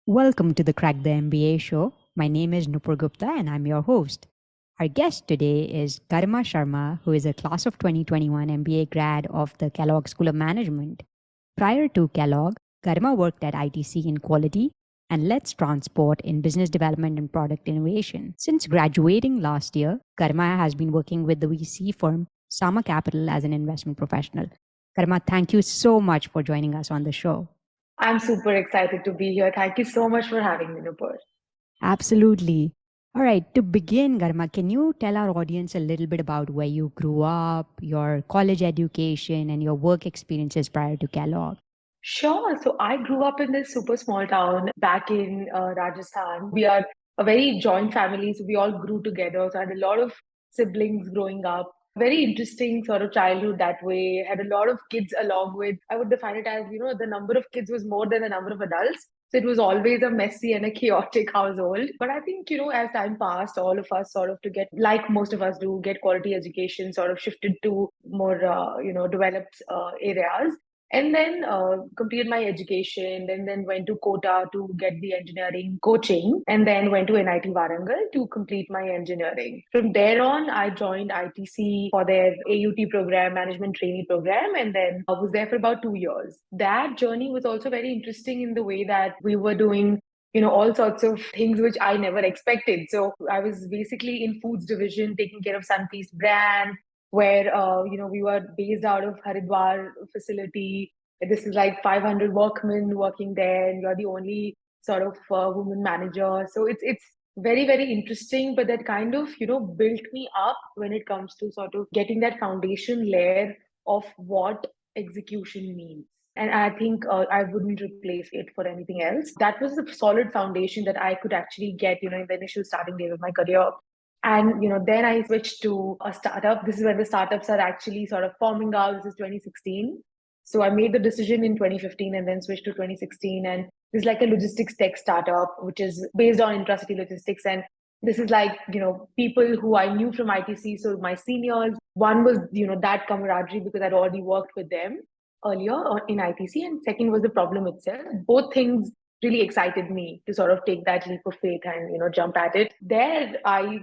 Welcome to the Crack The MBA Show. My name is Nupur Gupta and I'm your host. Our guest today is Garima Sharma, who is a class of 2021 MBA grad of the Kellogg School of Management. Prior to Kellogg, Garima worked at ITC in quality and LetsTransport in business development and product innovation. Since graduating last year, Garima has been working with the VC firm Quona Capital as an investment professional. Garima, thank you so much for joining us on the show. I'm super excited to be here. Thank you so much for having me, Nupur. Absolutely. All right, to begin, Garima, can you tell our audience a little bit about where you grew up, your college education, and your work experiences prior to Kellogg? Sure. So I grew up in this super small town back in Rajasthan. We are a very joint family, so we all grew together. So I had a lot of siblings growing up. Very interesting sort of childhood that way. Had a lot of kids along with. I would define it as, the number of kids was more than the number of adults. So it was always a messy and a chaotic household. But I think, as time passed, all of us sort of to get, like most of us do, get quality education, sort of shifted to more, developed areas and then completed my education and then went to Kota to get the engineering coaching and then went to NIT Warangal to complete my engineering. From there on, I joined ITC for their AUT program, management trainee program, and then I was there for about 2 years. That journey was also very interesting in the way that we were doing all sorts of things which I never expected. So I was basically in foods division, taking care of Sunfeast brand, where we were based out of Haridwar facility. This is like 500 workmen working there, and you're the only sort of woman manager. So it's very very interesting, but that kind of built me up when it comes to sort of getting that foundation layer of what execution means. And I think I wouldn't replace it for anything else. That was a solid foundation that I could actually get, in the initial starting days of my career. And then I switched to a startup. This is when the startups are actually sort of forming out. This is 2016. So I made the decision in 2015 and then switched to 2016. And this is like a logistics tech startup, which is based on intracity logistics. And this is like, people who I knew from ITC. So my seniors, one was, that camaraderie because I'd already worked with them earlier in ITC. And second was the problem itself. Both things really excited me to sort of take that leap of faith and jump at it. There I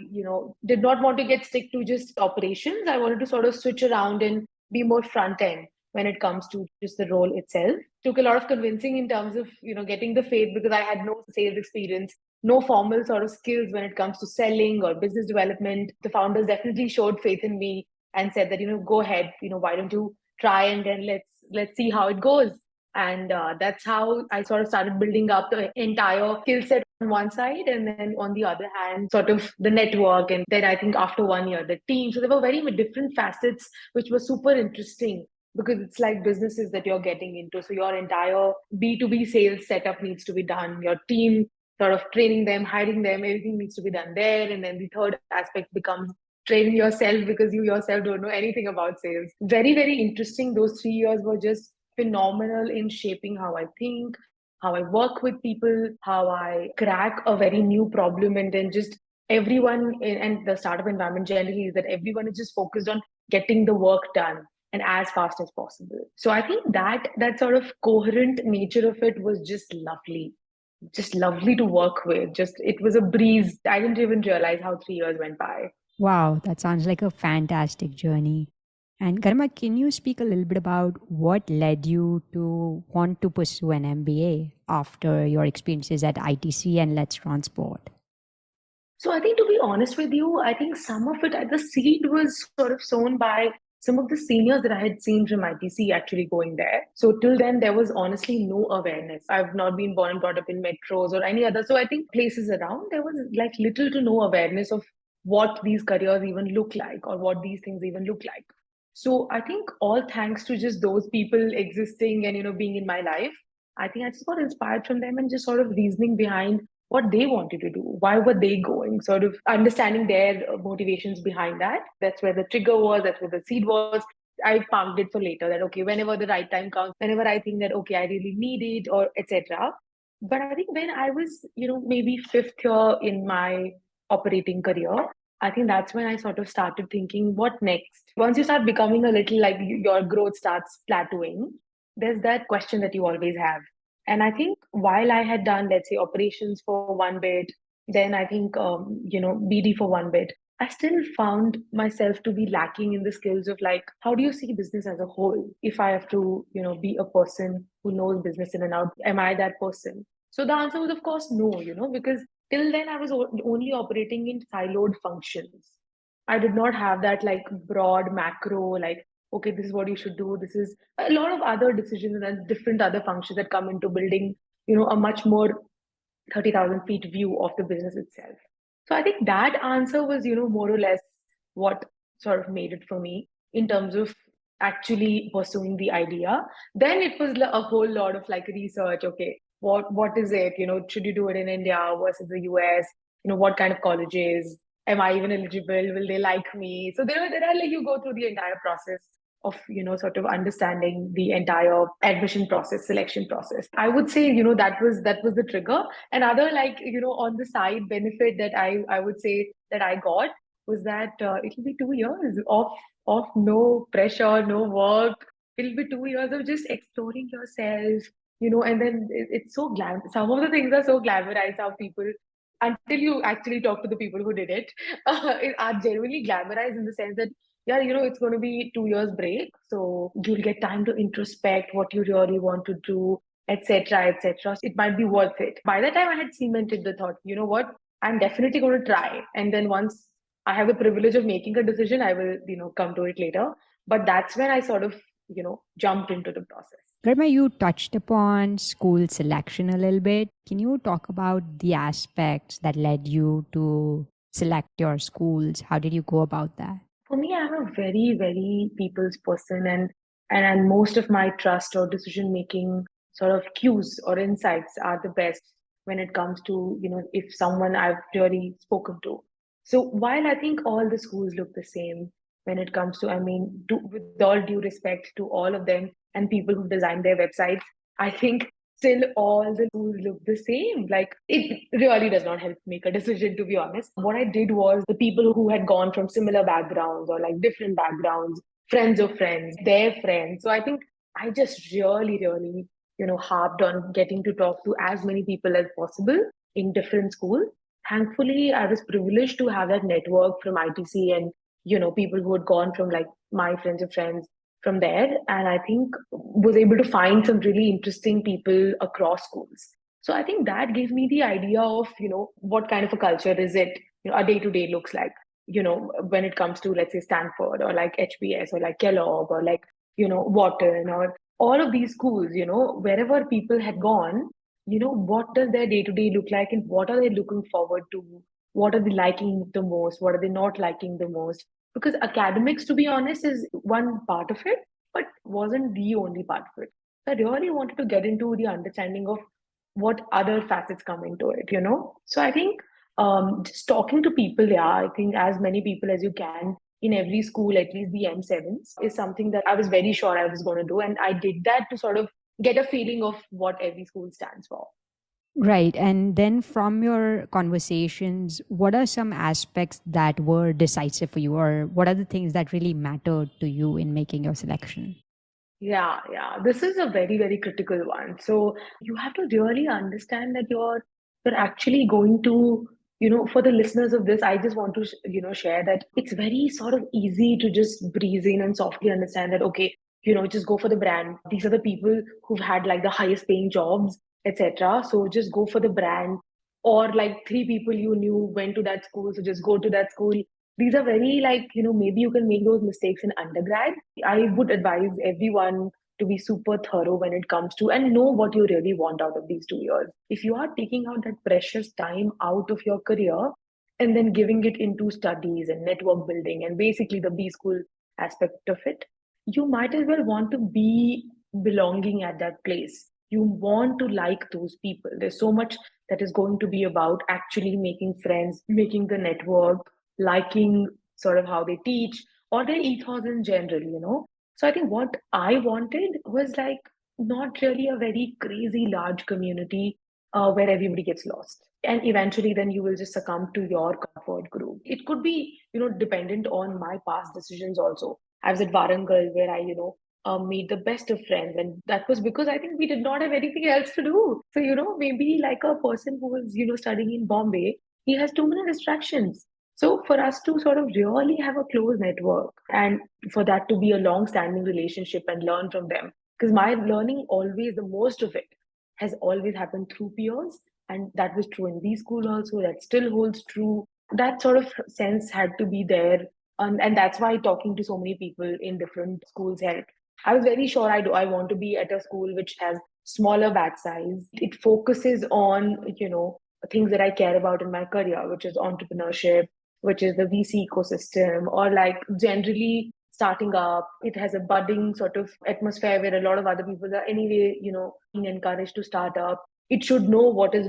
did not want to get stick to just operations. I wanted to sort of switch around and be more front end when it comes to just the role itself. Took a lot of convincing in terms of getting the faith because I had no sales experience, no formal sort of skills when it comes to selling or business development. The founders definitely showed faith in me and said that go ahead, why don't you try, and then let's see how it goes. And that's how I sort of started building up the entire skill set on one side. And then on the other hand, sort of the network. And then I think after 1 year, the team. So there were very different facets, which were super interesting because it's like businesses that you're getting into. So your entire B2B sales setup needs to be done. Your team, sort of training them, hiring them, everything needs to be done there. And then the third aspect becomes training yourself because you yourself don't know anything about sales. Very, very interesting. Those 3 years were just phenomenal in shaping how I think, how I work with people, how I crack a very new problem, and then just everyone and the startup environment generally is that everyone is just focused on getting the work done and as fast as possible. So I think that sort of coherent nature of it was just lovely to work with. Just it was a breeze. I didn't even realize how 3 years went by. Wow, that sounds like a fantastic journey. And Garima, can you speak a little bit about what led you to want to pursue an MBA after your experiences at ITC and LetsTransport? So I think to be honest with you, I think some of it, the seed was sort of sown by some of the seniors that I had seen from ITC actually going there. So till then, there was honestly no awareness. I've not been born and brought up in metros or any other. So I think places around, there was like little to no awareness of what these careers even look like or what these things even look like. So I think all thanks to just those people existing and, being in my life, I think I just got inspired from them and just sort of reasoning behind what they wanted to do. Why were they going? Sort of understanding their motivations behind that. That's where the trigger was, that's where the seed was. I parked it for later that, okay, whenever the right time comes, whenever I think that, okay, I really need it or etc. But I think when I was, maybe fifth year in my operating career, I think that's when I sort of started thinking, what next? Once you start becoming a little like your growth starts plateauing, there's that question that you always have. And I think while I had done, let's say, operations for one bit, then I think, BD for one bit, I still found myself to be lacking in the skills of like, how do you see business as a whole? If I have to, be a person who knows business in and out, am I that person? So the answer was, of course, no, because till then I was only operating in siloed functions. I did not have that like broad macro, like, okay, this is what you should do. This is a lot of other decisions and different other functions that come into building, a much more 30,000 feet view of the business itself. So I think that answer was, more or less what sort of made it for me in terms of actually pursuing the idea. Then it was a whole lot of like research. Okay, what is it? Should you do it in India versus the US? What kind of colleges? Am I even eligible? Will they like me? So there are like you go through the entire process of sort of understanding the entire admission process, selection process. I would say that was the trigger. Another like on the side benefit that I would say that I got was that it'll be 2 years of no pressure, no work. It'll be 2 years of just exploring yourself, and then it's so glam. Some of the things are so glamorized how people, until you actually talk to the people who did it, are genuinely glamorized in the sense that yeah, it's going to be 2 years break, so you'll get time to introspect what you really want to do, etc., etc. It might be worth it. By the time I had cemented the thought, you know what, I'm definitely going to try, and then once I have the privilege of making a decision, I will, come to it later. But that's when I sort of, jumped into the process. Garima, you touched upon school selection a little bit. Can you talk about the aspects that led you to select your schools? How did you go about that? For me, I'm a very, very people's person, and most of my trust or decision making sort of cues or insights are the best when it comes to, if someone I've really spoken to. So while I think all the schools look the same when it comes to, I mean, with all due respect to all of them and people who design their websites, I think still all the schools look the same. Like it really does not help make a decision, to be honest. What I did was the people who had gone from similar backgrounds or like different backgrounds, friends of friends, their friends. So I think I just really, really, harped on getting to talk to as many people as possible in different schools. Thankfully, I was privileged to have that network from ITC and, people who had gone from like my friends of friends from there, and I think was able to find some really interesting people across schools. So I think that gave me the idea of what kind of a culture is it, a day to day looks like, when it comes to, let's say, Stanford or like HBS or like Kellogg or like Wharton or all of these schools, wherever people had gone, what does their day to day look like and what are they looking forward to, what are they liking the most, what are they not liking the most, because academics, to be honest, is one part of it, but wasn't the only part of it. So I really wanted to get into the understanding of what other facets come into it. So I think just talking to people, yeah, I think as many people as you can in every school, at least the M7s, is something that I was very sure I was going to do. And I did that to sort of get a feeling of what every school stands for. Right. And then from your conversations, what are some aspects that were decisive for you, or what are the things that really mattered to you in making your selection? Yeah, yeah. This is a very, very critical one. So you have to really understand that you're actually going to, for the listeners of this, I just want to, share that it's very sort of easy to just breeze in and softly understand that, okay, just go for the brand. These are the people who've had like the highest paying jobs, etc. So just go for the brand. Or like three people you knew went to that school, so just go to that school. These are very like, maybe you can make those mistakes in undergrad. I would advise everyone to be super thorough when it comes to and know what you really want out of these 2 years. If you are taking out that precious time out of your career and then giving it into studies and network building and basically the B school aspect of it, you might as well want to be belonging at that place. You want to like those people. There's so much that is going to be about actually making friends, making the network, liking sort of how they teach or their ethos in general. So I think what I wanted was like not really a very crazy large community where everybody gets lost. And eventually then you will just succumb to your comfort group. It could be, dependent on my past decisions also. I was at Warangal where I, made the best of friends. And that was because I think we did not have anything else to do. So, maybe like a person who was, studying in Bombay, he has too many distractions. So for us to sort of really have a close network and for that to be a long standing relationship and learn from them, because my learning always, the most of it has always happened through peers. And that was true in B school also, that still holds true. That sort of sense had to be there. And that's why talking to so many people in different schools helped. I was very sure I want to be at a school which has smaller batch size. It focuses on, things that I care about in my career, which is entrepreneurship, which is the VC ecosystem, or like generally starting up. It has a budding sort of atmosphere where a lot of other people are anyway, being encouraged to start up. It should know what is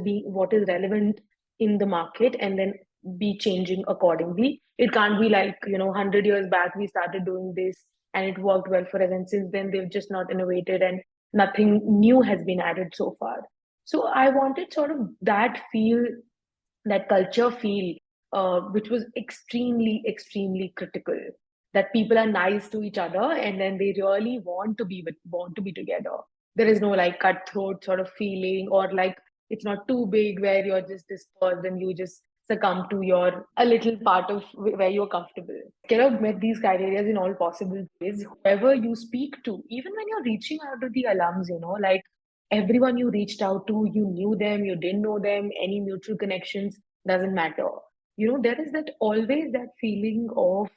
relevant in the market and then be changing accordingly. It can't be like, 100 years back we started doing this and it worked well for us, and since then they've just not innovated and nothing new has been added so far. So I wanted sort of that feel, that culture feel, which was extremely, extremely critical. That people are nice to each other, and then they really want to be together. There is no like cutthroat sort of feeling, or like it's not too big where you're just dispersed and you just succumb to your a little part of where you're comfortable. Kellogg met these criteria in all possible ways. Whoever you speak to, even when you're reaching out to the alums, like everyone you reached out to, you knew them, you didn't know them, any mutual connections, doesn't matter. There is that always that feeling of,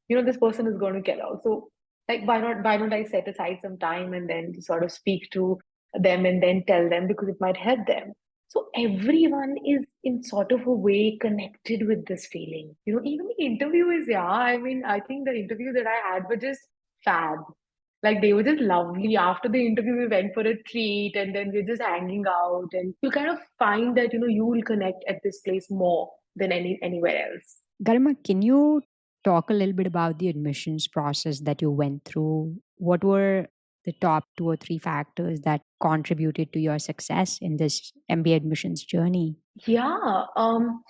this person is going to Kellogg. So like why not I set aside some time and then sort of speak to them and then tell them, because it might help them. So everyone is in sort of a way connected with this feeling. Even the interviews, yeah. I mean, I think the interviews that I had were just fab. Like they were just lovely. After the interview, we went for a treat and then we're just hanging out. And you kind of find that, you will connect at this place more than anywhere else. Garima, can you talk a little bit about the admissions process that you went through? What were the top 2 or 3 factors that contributed to your success in this MBA admissions journey? Yeah.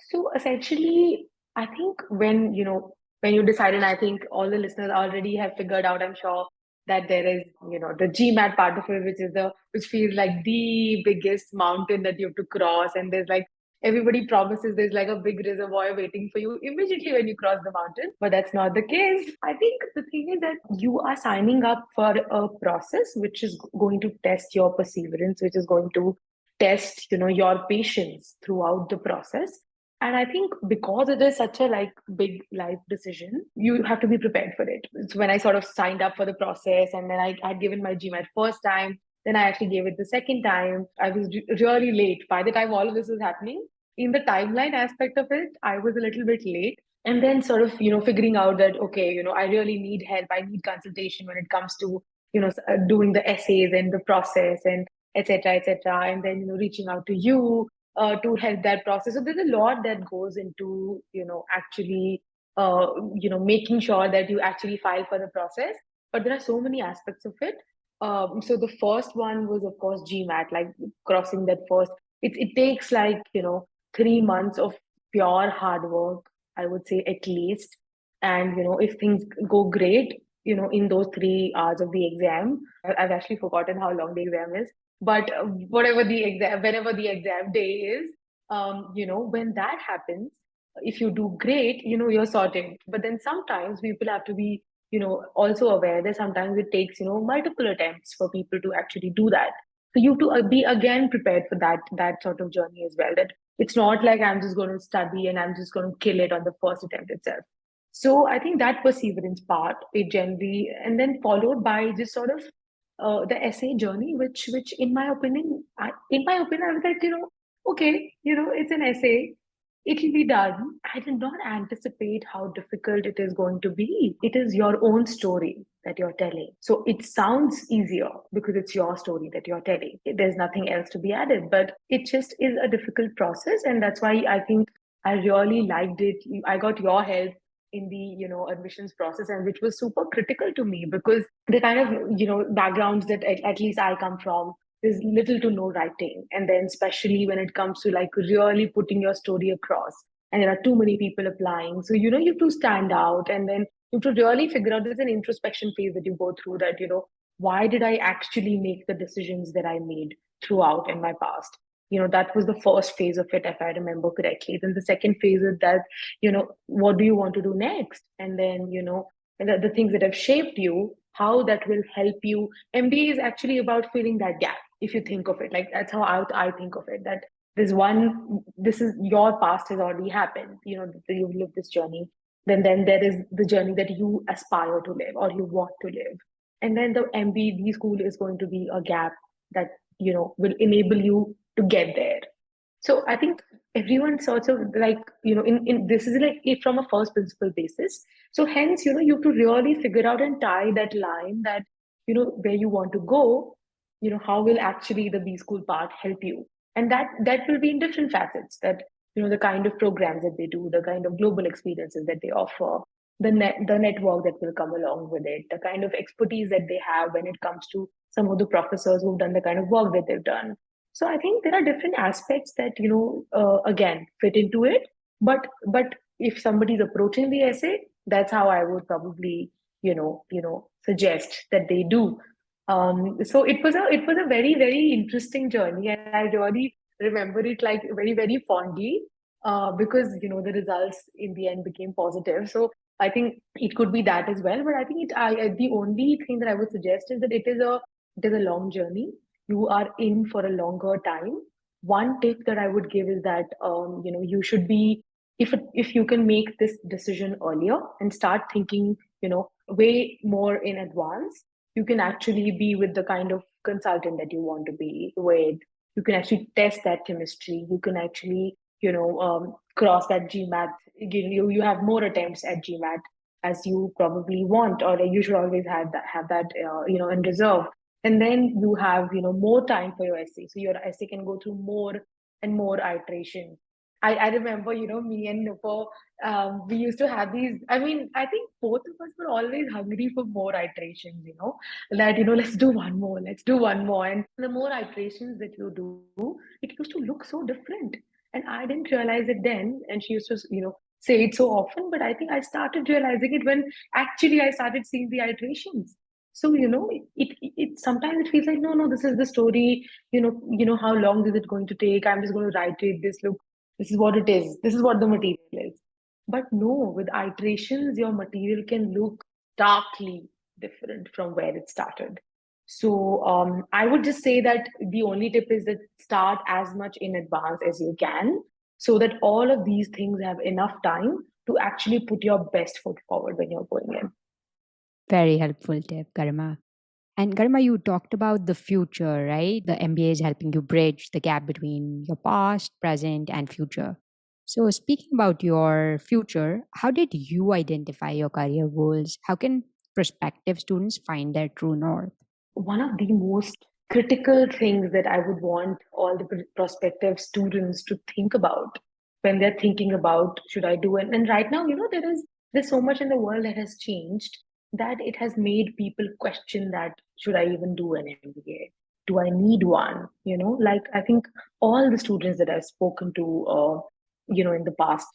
So essentially, I think when you decide, and I think all the listeners already have figured out, I'm sure, that there is, the GMAT part of it, which feels like the biggest mountain that you have to cross. And there's like everybody promises there's like a big reservoir waiting for you immediately when you cross the mountain. But that's not the case. I think the thing is that you are signing up for a process which is going to test your perseverance, which is going to test your patience throughout the process. And I think because it is such a like big life decision, you have to be prepared for it. So when I sort of signed up for the process, and then I had given my GMAT first time, then I actually gave it the second time. I was really late by the time all of this was happening. In the timeline aspect of it, I was a little bit late. And then sort of figuring out that okay, I really need help, I need consultation when it comes to doing the essays and the process and etc., etc., and then reaching out to you to help that process. So there's a lot that goes into actually making sure that you actually file for the process. But there are so many aspects of it. So the first one was of course GMAT, like crossing that first. It takes like 3 months of pure hard work, I would say at least. And if things go great, in those 3 hours of the exam, I've actually forgotten how long the exam is, but whatever the exam, whenever the exam day is, when that happens, if you do great, you're sorted. But then sometimes people have to be also aware that sometimes it takes multiple attempts for people to actually do that. So you have to be again prepared for that sort of journey as well, that it's not like I'm just going to study and I'm just going to kill it on the first attempt itself. So I think that perseverance part, it generally, and then followed by just sort of the essay journey, which in my opinion, I was like, okay, it's an essay, it'll be done. I did not anticipate how difficult it is going to be. It is your own story that you're telling. So it sounds easier because it's your story that you're telling. There's nothing else to be added, but it just is a difficult process. And that's why I think I really liked it. I got your help in the admissions process, and which was super critical to me because the kind of backgrounds that at least I come from, there's little to no writing. And then especially when it comes to like really putting your story across, and there are too many people applying, so you have to stand out, and then you have to really figure out, there's an introspection phase that you go through, that why did I actually make the decisions that I made throughout in my past? That was the first phase of it, if I remember correctly. Then the second phase is that, what do you want to do next? And then, the things that have shaped you, how that will help you. MBA is actually about filling that gap, if you think of it. Like, that's how I think of it, that this is your past has already happened, you've lived this journey. Then there is the journey that you aspire to live or you want to live. And then the MBA school is going to be a gap that, will enable you to get there. So I think everyone sorts of like, in this is like from a first principle basis. So hence, you have to really figure out and tie that line that, where you want to go, how will actually the B school part help you? And that will be in different facets, that, the kind of programs that they do, the kind of global experiences that they offer, the network that will come along with it, the kind of expertise that they have when it comes to some of the professors who've done the kind of work that they've done. So I think there are different aspects that, again, fit into it. But if somebody's approaching the essay, that's how I would probably, suggest that they do. So it was a very, very interesting journey, and I really remember it like very, very fondly, because the results in the end became positive. So I think it could be that as well. But I think the only thing that I would suggest is that it is a long journey. You are in for a longer time. One tip that I would give is that, you should be, if you can make this decision earlier and start thinking, way more in advance, you can actually be with the kind of consultant that you want to be with. You can actually test that chemistry. You can actually, cross that GMAT. You have more attempts at GMAT as you probably want, or you should always have that in reserve. And then you have more time for your essay, so your essay can go through more and more iterations. I remember, me and Nupur, we used to have these. I mean, I think both of us were always hungry for more iterations, that, let's do one more, let's do one more. And the more iterations that you do, it used to look so different. And I didn't realize it then. And she used to, say it so often. But I think I started realizing it when actually I started seeing the iterations. So, it sometimes it feels like, no, this is the story. How long is it going to take? I'm just going to write it. Look, this is what it is. This is what the material is. But no, with iterations, your material can look starkly different from where it started. So I would just say that the only tip is that start as much in advance as you can, so that all of these things have enough time to actually put your best foot forward when you're going in. Very helpful tip, Garima. And Garima, you talked about the future, right? The MBA is helping you bridge the gap between your past, present, and future. So, speaking about your future, how did you identify your career goals? How can prospective students find their true north? One of the most critical things that I would want all the prospective students to think about when they're thinking about, should I do it? And right now, there's so much in the world that has changed, that it has made people question that, should I even do an MBA? Do I need one? Like, I think all the students that I've spoken to, in the past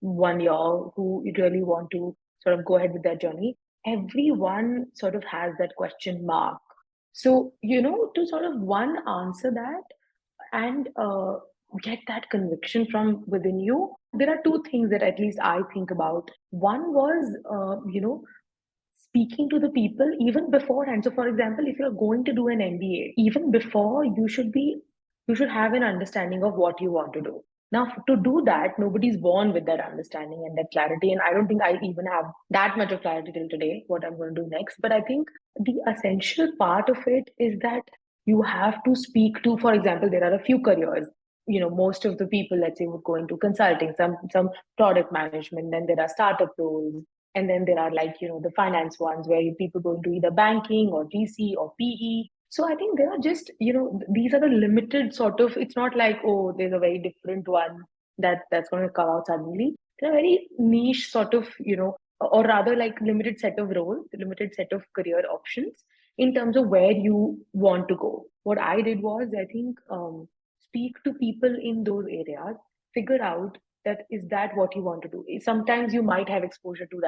1 year, who really want to sort of go ahead with their journey, everyone sort of has that question mark. So, to sort of one answer that and get that conviction from within you, there are two things that at least I think about. One was, speaking to the people even beforehand. So, for example, if you're going to do an MBA, even before, you should have an understanding of what you want to do. Now, to do that, nobody's born with that understanding and that clarity. And I don't think I even have that much of clarity till today, what I'm going to do next. But I think the essential part of it is that you have to speak to, for example, there are a few careers. Most of the people, let's say, would go into consulting, some product management, then there are startup roles, and then there are, like, the finance ones where people go into either banking or VC or PE. So I think there are just, these are the limited sort of, it's not like, oh, there's a very different one that's going to come out suddenly. They're very niche sort of, or rather like limited set of roles, limited set of career options in terms of where you want to go. What I did was, I think, speak to people in those areas, figure out that is that what you want to do. Sometimes you might have exposure to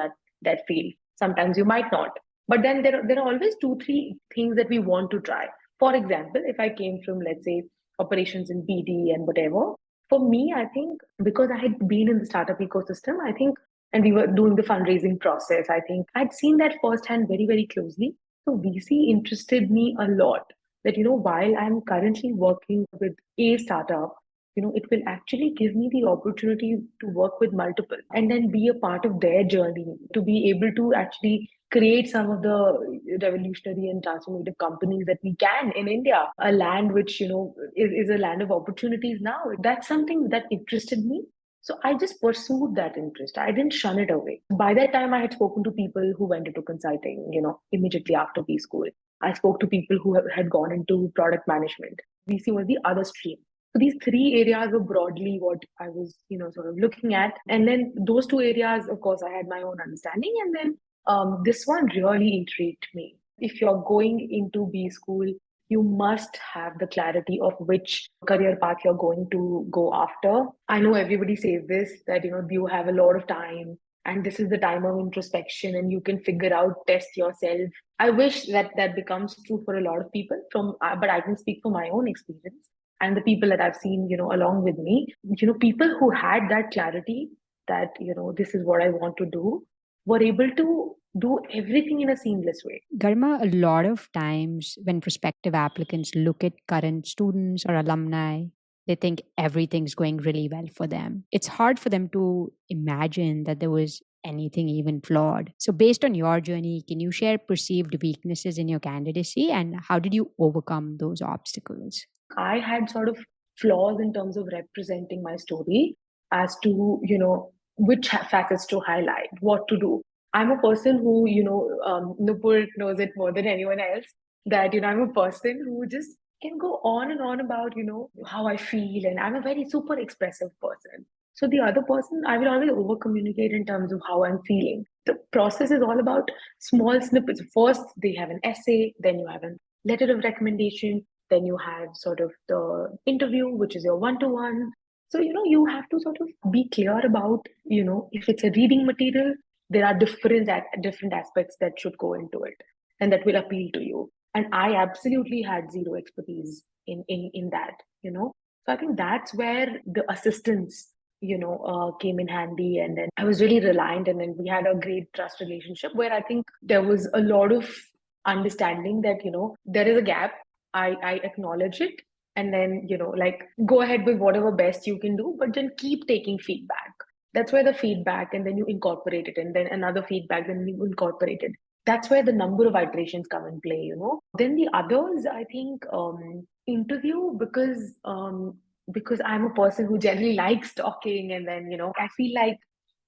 that field, sometimes you might not. But then there are always two, three things that we want to try. For example, if I came from, let's say, operations in BD and whatever, for me, I think because I had been in the startup ecosystem, I think, and we were doing the fundraising process, I think I'd seen that firsthand very, very closely. So VC interested me a lot. That, while I'm currently working with a startup, it will actually give me the opportunity to work with multiple and then be a part of their journey, to be able to actually create some of the revolutionary and transformative companies that we can in India, a land which, is a land of opportunities now. That's something that interested me. So I just pursued that interest. I didn't shun it away. By that time, I had spoken to people who went into consulting, immediately after B school. I spoke to people who had gone into product management. VC was the other stream. So these three areas were broadly what I was, sort of looking at. And then those two areas, of course, I had my own understanding. And then this one really intrigued me. If you're going into B school, you must have the clarity of which career path you're going to go after. I know everybody says this, that, you have a lot of time and this is the time of introspection and you can figure out, test yourself. I wish that that becomes true for a lot of people but I can speak for my own experience and the people that I've seen, along with me, people who had that clarity that, this is what I want to do, were able to do everything in a seamless way. Garima, a lot of times when prospective applicants look at current students or alumni, they think everything's going really well for them. It's hard for them to imagine that there was anything even flawed. So, based on your journey, can you share perceived weaknesses in your candidacy and how did you overcome those obstacles? I had sort of flaws in terms of representing my story as to, which facets to highlight, what to do. I'm a person who, Nupur knows it more than anyone else, that, I'm a person who just can go on and on about, how I feel. And I'm a very super expressive person. So the other person, I will always over communicate in terms of how I'm feeling. The process is all about small snippets. First, they have an essay, then you have a letter of recommendation, then you have sort of the interview, which is your one-to-one. So, you have to sort of be clear about, if it's a reading material, there are different aspects that should go into it and that will appeal to you. And I absolutely had zero expertise in that, So I think that's where the assistance, came in handy. And then I was really reliant. And then we had a great trust relationship where I think there was a lot of understanding that, there is a gap. I acknowledge it and then, like go ahead with whatever best you can do, but then keep taking feedback. That's where the feedback, and then you incorporate it, and then another feedback, then you incorporate it. That's where the number of iterations come in play, Then the others, I think, interview because I'm a person who generally likes talking, and then, I feel like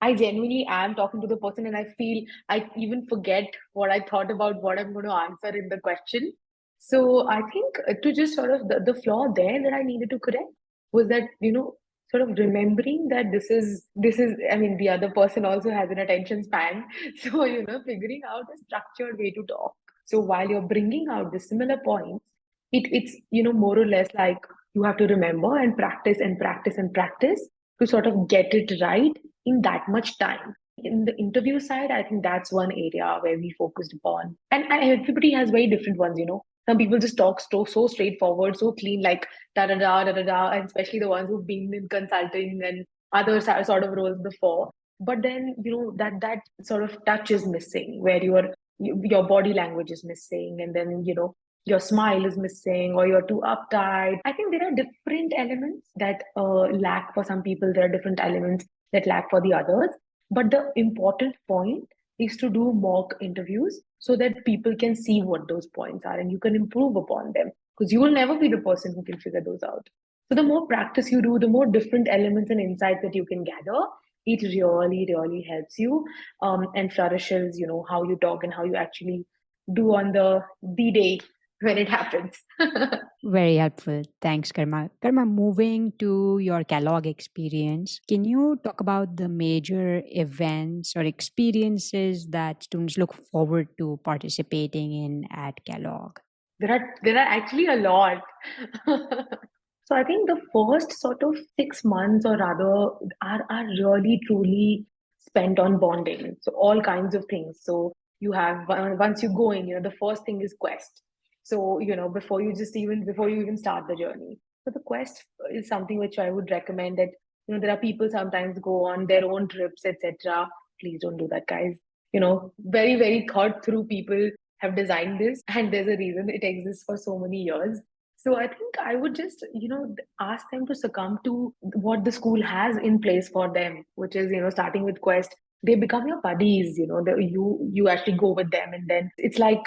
I genuinely am talking to the person, and I feel I even forget what I thought about what I'm going to answer in the question. So I think to just sort of the flaw there that I needed to correct was that, sort of remembering that this is, I mean, the other person also has an attention span. So, figuring out a structured way to talk. So while you're bringing out the similar points, it's, more or less like you have to remember and practice and practice and practice to sort of get it right in that much time. In the interview side, I think that's one area where we focused upon. And everybody has very different ones, Some people just talk so straightforward, so clean, like da da da da da da, and especially the ones who've been in consulting and other sort of roles before. But then, that sort of touch is missing, where your body language is missing, and then, your smile is missing, or you're too uptight. I think there are different elements that lack for some people. There are different elements that lack for the others. But the important point is to do mock interviews so that people can see what those points are and you can improve upon them, because you will never be the person who can figure those out. So the more practice you do, the more different elements and insights that you can gather, it really, really helps you and flourishes, how you talk and how you actually do on the D-Day when it happens. Very helpful. Thanks, Karma. Karma, moving to your Kellogg experience, can you talk about the major events or experiences that students look forward to participating in at Kellogg? There are actually a lot. So I think the first sort of 6 months, or rather, are really truly spent on bonding. So all kinds of things. So you have, once you go in, the first thing is quest. So, before you even start the journey. So the quest is something which I would recommend that, there are people sometimes go on their own trips, etc. Please don't do that, guys. Very, very thought through people have designed this, and there's a reason it exists for so many years. So I think I would just, ask them to succumb to what the school has in place for them, which is, starting with Quest. They become your buddies, you actually go with them, and then it's like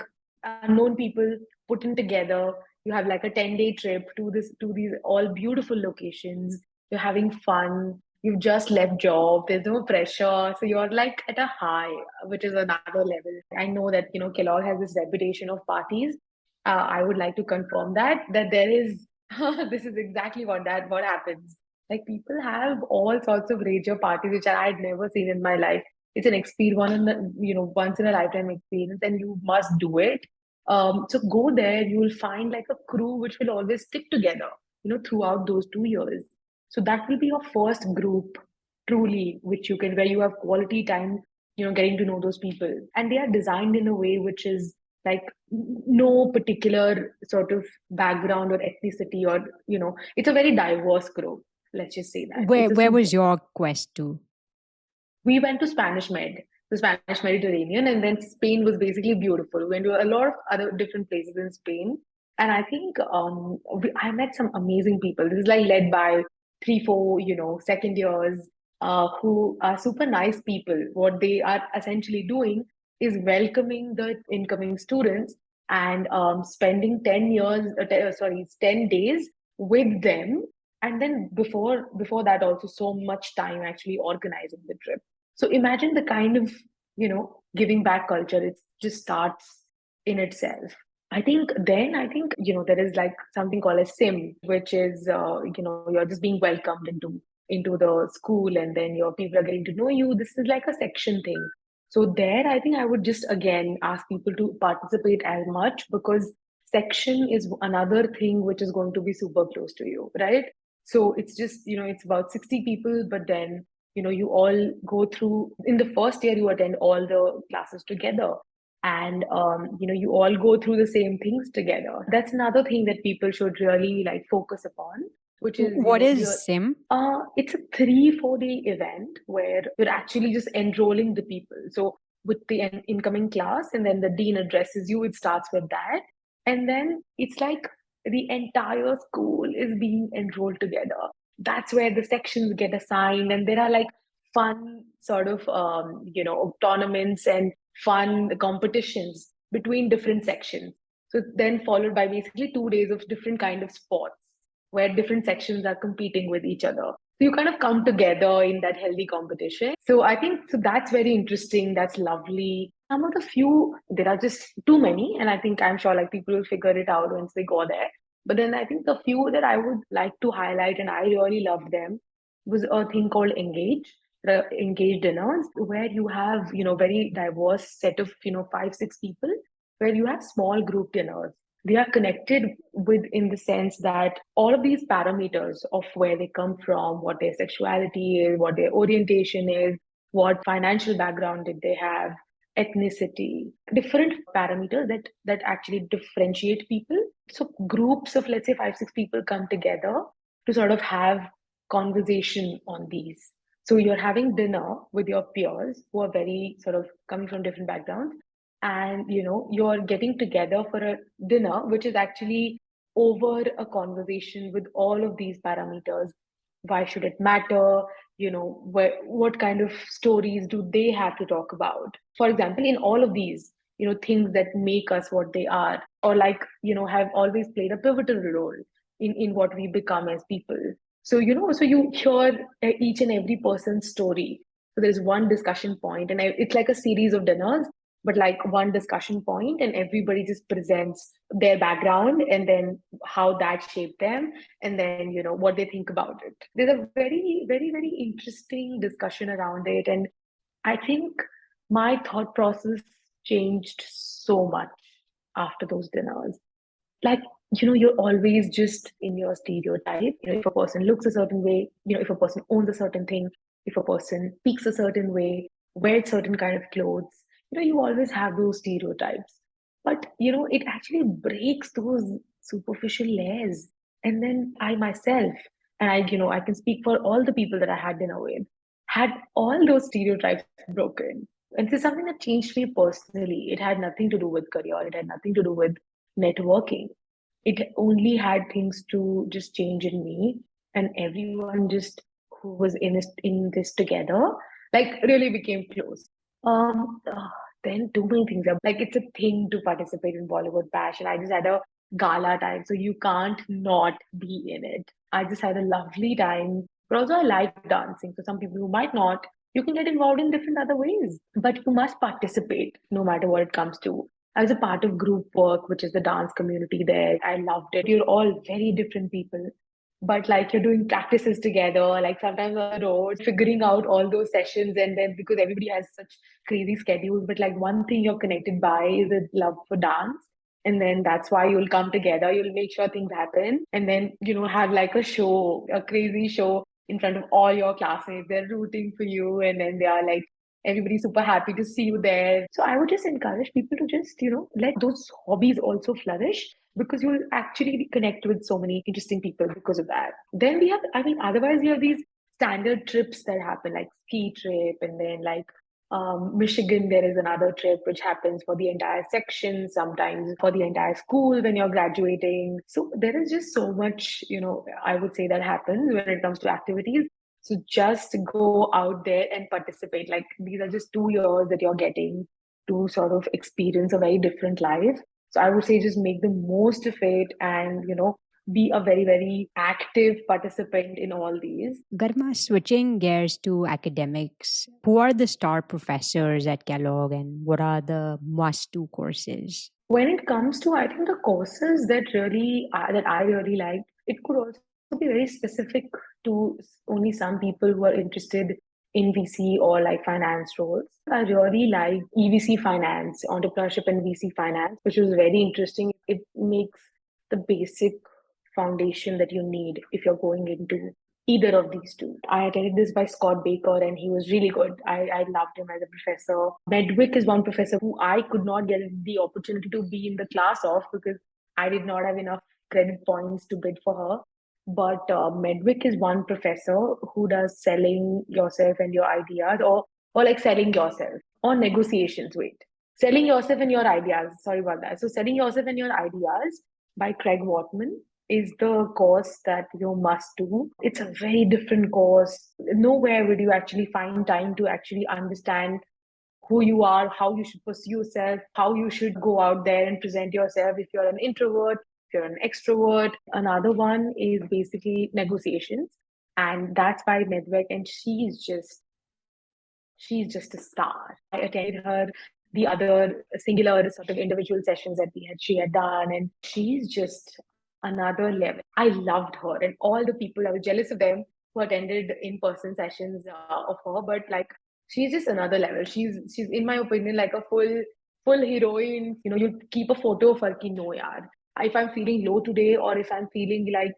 unknown people put in together. You have like a 10-day trip to these all beautiful locations. You're having fun. You've just left job. There's no pressure. So you're like at a high, which is another level. I know that, Kellogg has this reputation of parties. I would like to confirm that there is this is exactly what happens. Like people have all sorts of rager parties which I had never seen in my life. It's an experience, once in a lifetime experience, and you must do it. So go there, you will find like a crew which will always stick together, throughout those 2 years. So that will be your first group, truly, which you can where you have quality time, getting to know those people, and they are designed in a way which is like no particular sort of background or ethnicity, or it's a very diverse group. Let's just say that Where it's a where super. was your quest to? We went to the Spanish Mediterranean, and then Spain was basically beautiful. We went to a lot of other different places in Spain, and I think I met some amazing people. This is like led by 3, 4, second years who are super nice people. What they are essentially doing is welcoming the incoming students and spending 10 days with them, and then before that also so much time actually organizing the trip. So imagine the kind of, giving back culture. It just starts in itself. I think, there is like something called a sim, which is, you're just being welcomed into the school, and then your people are getting to know you. This is like a section thing. So there, I think I would just again ask people to participate as much, because section is another thing which is going to be super close to you, right? So it's just, it's about 60 people, but then you all go through in the first year, you attend all the classes together, and you all go through the same things together. That's another thing that people should really like focus upon, which is What is real. SIM? It's a 3, 4 day event where you're actually just enrolling the people. So with the incoming class, and then the dean addresses you, it starts with that, and then it's like the entire school is being enrolled together. That's where the sections get assigned, and there are like fun sort of tournaments and fun competitions between different sections. So then followed by basically 2 days of different kind of sports where different sections are competing with each other. So you kind of come together in that healthy competition. So I think so that's very interesting. That's lovely. Some of the few, there are just too many, and I think I'm sure like people will figure it out once they go there. But then I think the few that I would like to highlight, and I really loved them, was a thing called Engage, the Engage dinners, where you have, very diverse set of, 5, 6 people, where you have small group dinners. They are connected with in the sense that all of these parameters of where they come from, what their sexuality is, what their orientation is, what financial background did they have, ethnicity, different parameters that actually differentiate people. So groups of, let's say, 5, 6 people come together to sort of have conversation on these. So you're having dinner with your peers who are very sort of coming from different backgrounds, and you're getting together for a dinner which is actually over a conversation with all of these parameters. Why should it matter? What kind of stories do they have to talk about? For example, in all of these, things that make us what they are, or like, have always played a pivotal role in what we become as people. So, so you hear each and every person's story. So there's one discussion point, and it's like a series of dinners, but like one discussion point, and everybody just presents their background, and then how that shaped them, and then what they think about it. There's a very, very, very interesting discussion around it, and I think my thought process changed so much after those dinners. Like, you're always just in your stereotype. If a person looks a certain way, if a person owns a certain thing, if a person speaks a certain way, wears certain kind of clothes, you always have those stereotypes. But, it actually breaks those superficial layers. And then I myself, and I can speak for all the people that I had dinner with, had all those stereotypes broken. And this is something that changed me personally. It had nothing to do with career, it had nothing to do with networking. It only had things to just change in me, and everyone just who was in this together, like really became close. Then too many things. Like it's a thing to participate in Bollywood Bash, and I just had a gala time, so you can't not be in it. I just had a lovely time, but also I like dancing. So some people who might not, you can get involved in different other ways, but you must participate no matter what it comes to. I was a part of group work, which is the dance community there. I loved it. You're all very different people, but like you're doing practices together, like sometimes on the road, figuring out all those sessions. And then because everybody has such crazy schedules, but like one thing you're connected by is a love for dance. And then that's why you'll come together, you'll make sure things happen. And then, have like a show, a crazy show in front of all your classmates. They're rooting for you. And then they are like, everybody's super happy to see you there. So I would just encourage people to just, let those hobbies also flourish, because you'll actually connect with so many interesting people because of that. Then we have, I mean, otherwise you have these standard trips that happen, like ski trip, and then like Michigan, there is another trip which happens for the entire section, sometimes for the entire school when you're graduating. So there is just so much, I would say that happens when it comes to activities. So just go out there and participate. Like these are just 2 years that you're getting to sort of experience a very different life. So I would say just make the most of it, and, be a very, very active participant in all these. Garima, switching gears to academics, who are the star professors at Kellogg and what are the must do courses? When it comes to, I think the courses that I really liked, it could also be very specific to only some people who are interested in VC or like finance roles. I really like EVC finance, entrepreneurship and VC finance, which was very interesting. It makes the basic foundation that you need if you're going into either of these two. I attended this by Scott Baker, and he was really good. I loved him as a professor. Medwick is one professor who I could not get the opportunity to be in the class of because I did not have enough credit points to bid for her. But Medwick is one professor who does selling yourself and your ideas, or like selling yourself, or negotiations. Wait, selling yourself and your ideas. Sorry about that. So selling yourself and your ideas by Craig Watman is the course that you must do. It's a very different course. Nowhere would you actually find time to actually understand who you are, how you should pursue yourself, how you should go out there and present yourself if you're an introvert, if you're an extrovert. Another one is basically negotiations, and that's by Medved, and she's just a star. I attended her the other singular sort of individual sessions that she had done, and she's just another level. I loved her, and all the people, I was jealous of them who attended in-person sessions of her, but like she's just another level. She's in my opinion like a full heroine. You keep a photo of her ki no yaar. If I'm feeling low today, or if I'm feeling like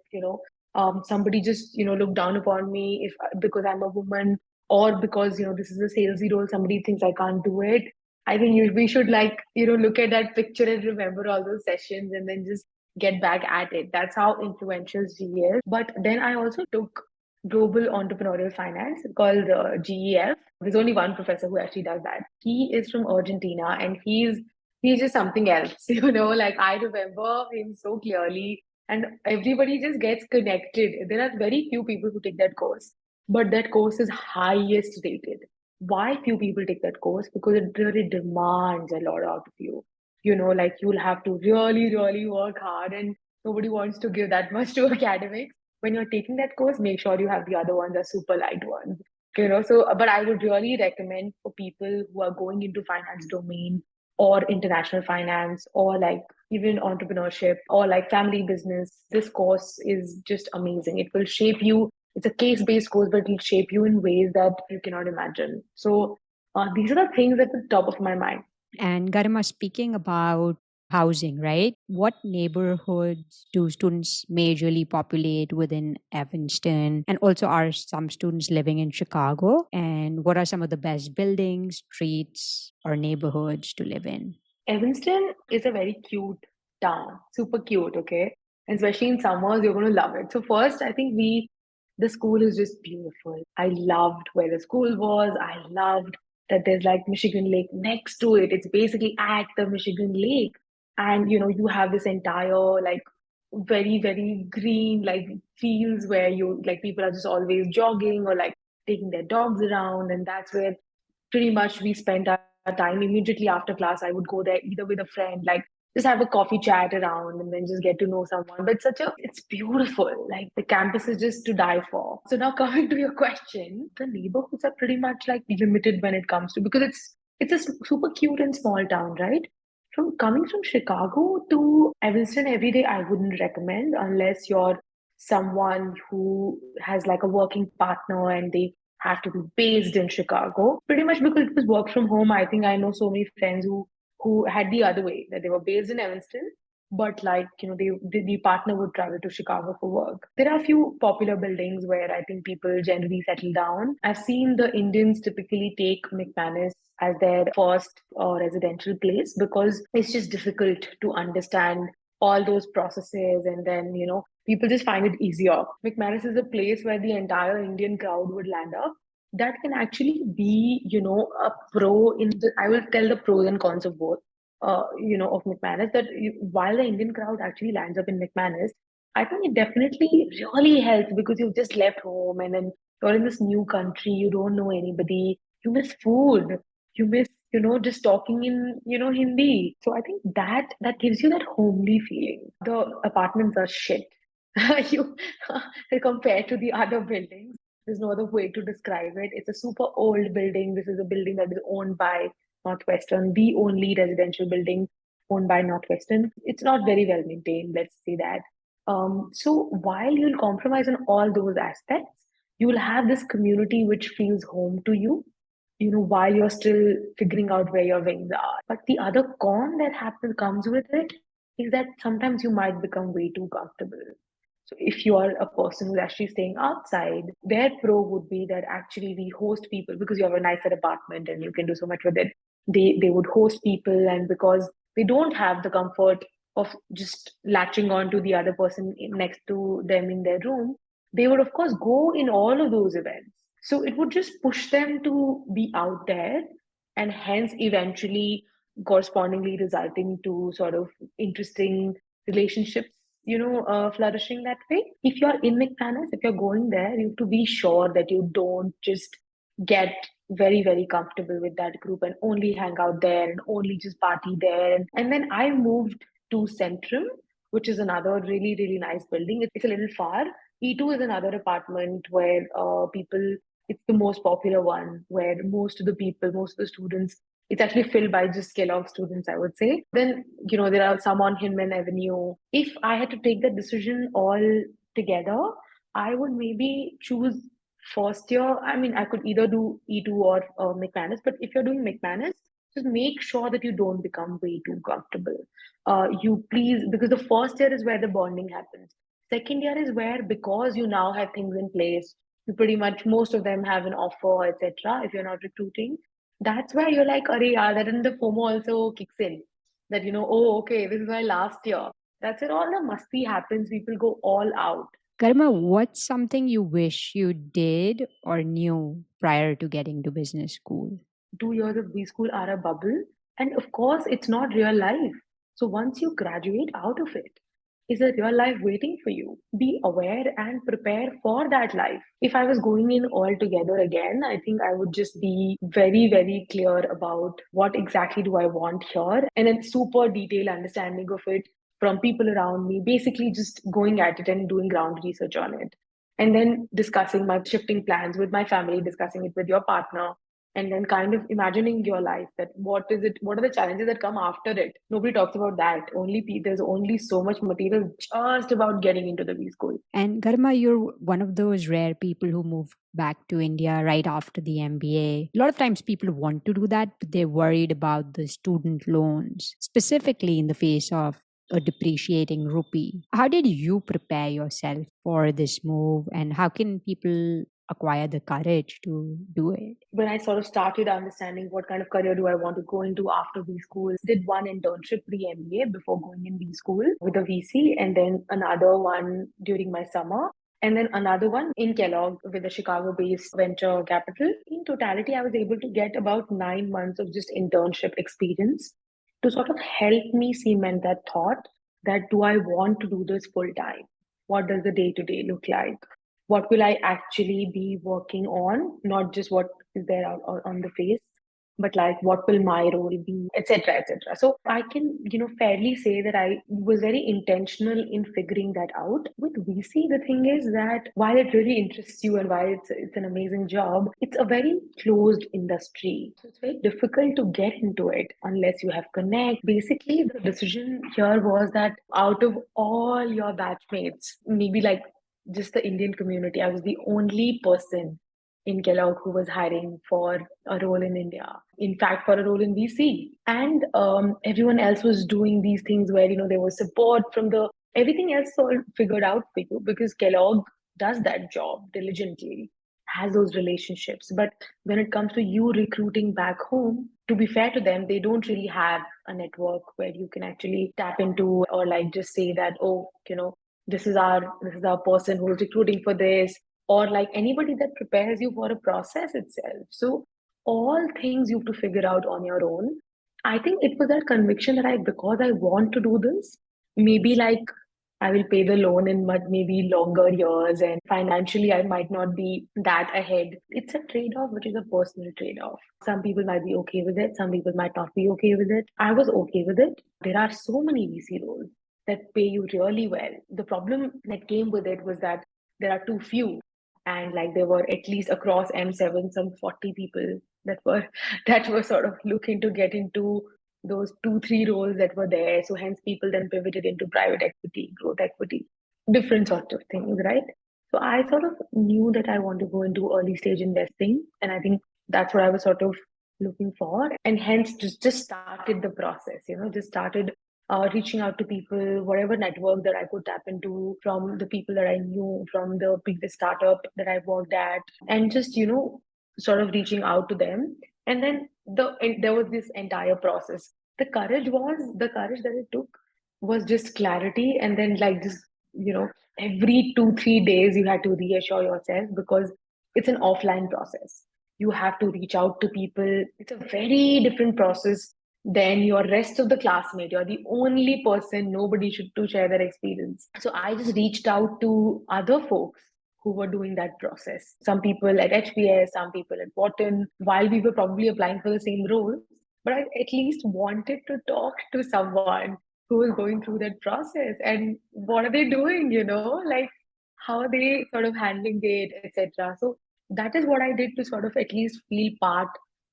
somebody just look down upon me if because I'm a woman, or because this is a salesy role, somebody thinks I can't do it. I think we should like look at that picture and remember all those sessions, and then just get back at it. That's how influential she is. But then I also took global entrepreneurial finance called GEF. There's only one professor who actually does that. He is from Argentina, and he's just something else. Like I remember him so clearly, and everybody just gets connected. There are very few people who take that course, but that course is highest rated. Why few people take that course? Because it really demands a lot out of you. Like you'll have to really, really work hard, and nobody wants to give that much to academics. When you're taking that course, make sure you have the other ones, the super light ones. So, but I would really recommend for people who are going into finance domain, or international finance, or like even entrepreneurship, or like family business, this course is just amazing. It will shape you. It's a case-based course, but it'll shape you in ways that you cannot imagine. So these are the things at the top of my mind. And Garima, speaking about housing, right? What neighborhoods do students majorly populate within Evanston? And also, are some students living in Chicago? And what are some of the best buildings, streets, or neighborhoods to live in? Evanston is a very cute town, super cute, okay? And especially in summers, you're going to love it. So, first, I think the school is just beautiful. I loved where the school was. I loved that there's like Michigan Lake next to it. It's basically at the Michigan Lake. And, you have this entire, like, very, very green, like, fields where like, people are just always jogging or like taking their dogs around. And that's where pretty much we spent our time immediately after class. I would go there either with a friend, like just have a coffee chat around and then just get to know someone. But it's beautiful. Like the campus is just to die for. So now coming to your question, the neighborhoods are pretty much like limited when it comes to, because it's a super cute and small town, right? From coming from Chicago to Evanston every day, I wouldn't recommend unless you're someone who has like a working partner and they have to be based in Chicago. Pretty much because it was work from home. I think I know so many friends who had the other way, that they were based in Evanston, but like the partner would travel to Chicago for work. There are a few popular buildings where I think people generally settle down. I've seen the Indians typically take McManus as their first residential place because it's just difficult to understand all those processes, and then people just find it easier. McManus is a place where the entire Indian crowd would land up. That can actually be, a pro in the, I will tell the pros and cons of both, of McManus, that while the Indian crowd actually lands up in McManus, I think it definitely really helps because you've just left home and then you're in this new country, you don't know anybody, you miss food, you miss, just talking in, Hindi. So I think that gives you that homely feeling. The apartments are shit. you compared to the other buildings. There's no other way to describe it. It's a super old building. This is a building that is owned by Northwestern, the only residential building owned by Northwestern. It's not very well maintained, let's say that. So while you'll compromise on all those aspects, you'll have this community which feels home to you, while you're still figuring out where your wings are. But the other con that happens comes with it is that sometimes you might become way too comfortable. So if you are a person who's actually staying outside, their pro would be that actually we host people because you have a nicer apartment and you can do so much with it. They would host people, and because they don't have the comfort of just latching on to the other person next to them in their room, they would of course go in all of those events. So it would just push them to be out there, and hence eventually correspondingly resulting to sort of interesting relationships, flourishing that way. If you're in McManus, if you're going there, you have to be sure that you don't just get very, very comfortable with that group and only hang out there and only just party there. And then I moved to Centrum, which is another really, really nice building. It's a little far. E2 is another apartment where people, it's the most popular one, where most of the people, most of the students, it's actually filled by just Kellogg students, I would say. Then, there are some on Hinman Avenue. If I had to take that decision all together, I would maybe choose first year. I mean, I could either do E2 or McManus, but if you're doing McManus, just make sure that you don't become way too comfortable. You please, because the first year is where the bonding happens. Second year is where, because you now have things in place, you pretty much, most of them have an offer, etc. If you're not recruiting, that's where you're like, Arey, yaar, that and the FOMO also kicks in. That, oh, okay, this is my last year. That's where all the musty happens. People go all out. Garima, what's something you wish you did or knew prior to getting to business school? 2 years of B school are a bubble. And of course, it's not real life. So once you graduate out of it, is a real life waiting for you. Be aware and prepare for that life. If I was going in all together again, I think I would just be very, very clear about what exactly do I want here, and then super detailed understanding of it from people around me, basically just going at it and doing ground research on it. And then discussing my shifting plans with my family, discussing it with your partner, and then kind of imagining your life, that what is it, what are the challenges that come after it. Nobody talks about that. There's only so much material just about getting into the B school. And Garima, you're one of those rare people who moved back to India right after the MBA. A lot of times people want to do that, but they're worried about the student loans, specifically in the face of a depreciating rupee. How did you prepare yourself for this move, and how can people acquire the courage to do it? When I sort of started understanding what kind of career do I want to go into after B school, did one internship pre-MBA before going in B school with a VC, and then another one during my summer, and then another one in Kellogg with a Chicago-based venture capital. In totality, I was able to get about 9 months of just internship experience to sort of help me cement that thought that do I want to do this full time? What does the day-to-day look like? What will I actually be working on? Not just what is there on the face, but like what will my role be, etc., etc. So I can, fairly say that I was very intentional in figuring that out. With VC, the thing is that while it really interests you and while it's an amazing job, it's a very closed industry. So it's very difficult to get into it unless you have connect. Basically, the decision here was that out of all your batchmates, maybe like just the Indian community, I was the only person in Kellogg who was hiring for a role in India. In fact, for a role in VC, and everyone else was doing these things where there was support from the everything else all figured out for you because Kellogg does that job diligently, has those relationships. But when it comes to you recruiting back home, to be fair to them, they don't really have a network where you can actually tap into or like just say that, oh, this is our person who's recruiting for this, or like anybody that prepares you for a process itself. So all things you have to figure out on your own. I think it was that conviction that because I want to do this, maybe like I will pay the loan in maybe longer years, and financially I might not be that ahead. It's a trade-off, which is a personal trade-off. Some people might be okay with it, some people might not be okay with it. I was okay with it. There are so many VC roles that pay you really well. The problem that came with it was that there are too few. And like there were at least across M7 some 40 people that were that were sort of looking to get into those 2 3 roles that were there. So hence people then pivoted into private equity, growth equity, different sorts of things, right? So I sort of knew that I want to go into early stage investing, and I think that's what I was sort of looking for, and hence just started the process. Just started reaching out to people, whatever network that I could tap into from the people that I knew from the previous startup that I worked at, and just sort of reaching out to them. And then there was this entire process. The courage that it took was just clarity, and then like just every 2 3 days you had to reassure yourself because it's an offline process. You have to reach out to people. It's a very different process than your rest of the classmate. You're the only person, nobody should to share their experience. So I just reached out to other folks who were doing that process. Some people at HBS, some people at Wharton, while we were probably applying for the same roles. But I at least wanted to talk to someone who was going through that process and what are they doing, like how are they sort of handling it, etc. So that is what I did to sort of at least feel part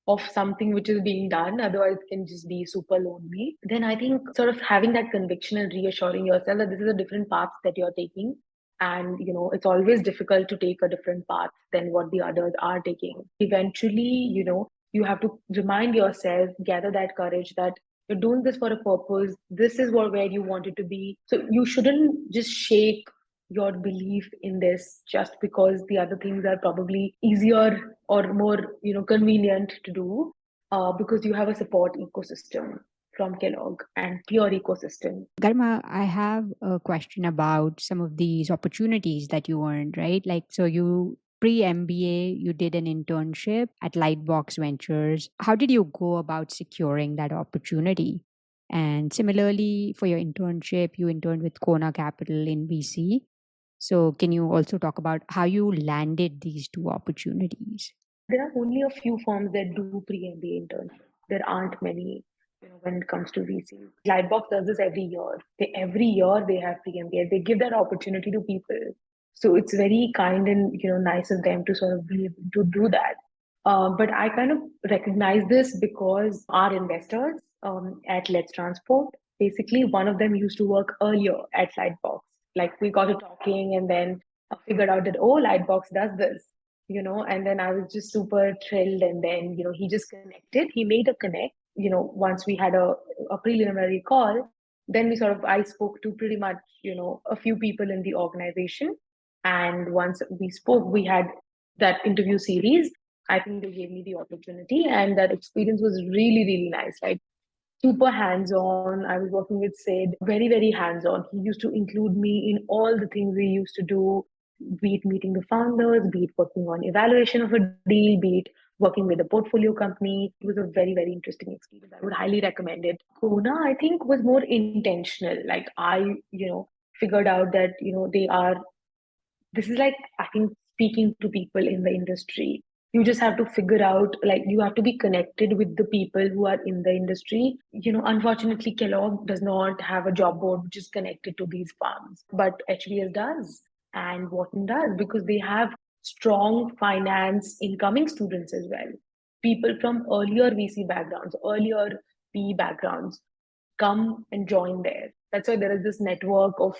of something which is being done. Otherwise, it can just be super lonely. Then I think sort of having that conviction and reassuring yourself that this is a different path that you're taking. And, it's always difficult to take a different path than what the others are taking. Eventually, you have to remind yourself, gather that courage that you're doing this for a purpose. This is where you want it to be. So you shouldn't just shake your belief in this just because the other things are probably easier or more convenient to do, because you have a support ecosystem from Kellogg and pure ecosystem. Garma, I have a question about some of these opportunities that you earned, right? Like, so you pre MBA, you did an internship at Lightbox Ventures. How did you go about securing that opportunity? And similarly, for your internship, you interned with Quona Capital in BC. So, can you also talk about how you landed these two opportunities? There are only a few firms that do pre-MBA internships. There aren't many, when it comes to VC. Lightbox does this every year. Every year they have pre-MBA. They give that opportunity to people. So it's very kind and nice of them to sort of be able to do that. But I kind of recognize this because our investors at LetsTransport, basically one of them used to work earlier at Lightbox. Like we got to talking and then figured out that, oh, Lightbox does this, and then I was just super thrilled. And then, he just connected. He made a connect, once we had a preliminary call, then I spoke to pretty much, a few people in the organization. And once we spoke, we had that interview series. I think they gave me the opportunity, and that experience was really, really nice. Like super hands on. I was working with Sid, very, very hands on. He used to include me in all the things we used to do, be it meeting the founders, be it working on evaluation of a deal, be it working with a portfolio company. It was a very, very interesting experience. I would highly recommend it. Kona, I think, was more intentional. Like figured out that, they are this is like, I think, speaking to people in the industry. You just have to figure out, like, you have to be connected with the people who are in the industry. Unfortunately, Kellogg does not have a job board which is connected to these farms, but HBS does, and Wharton does, because they have strong finance incoming students as well. People from earlier VC backgrounds, earlier PE backgrounds come and join there. That's why there is this network of,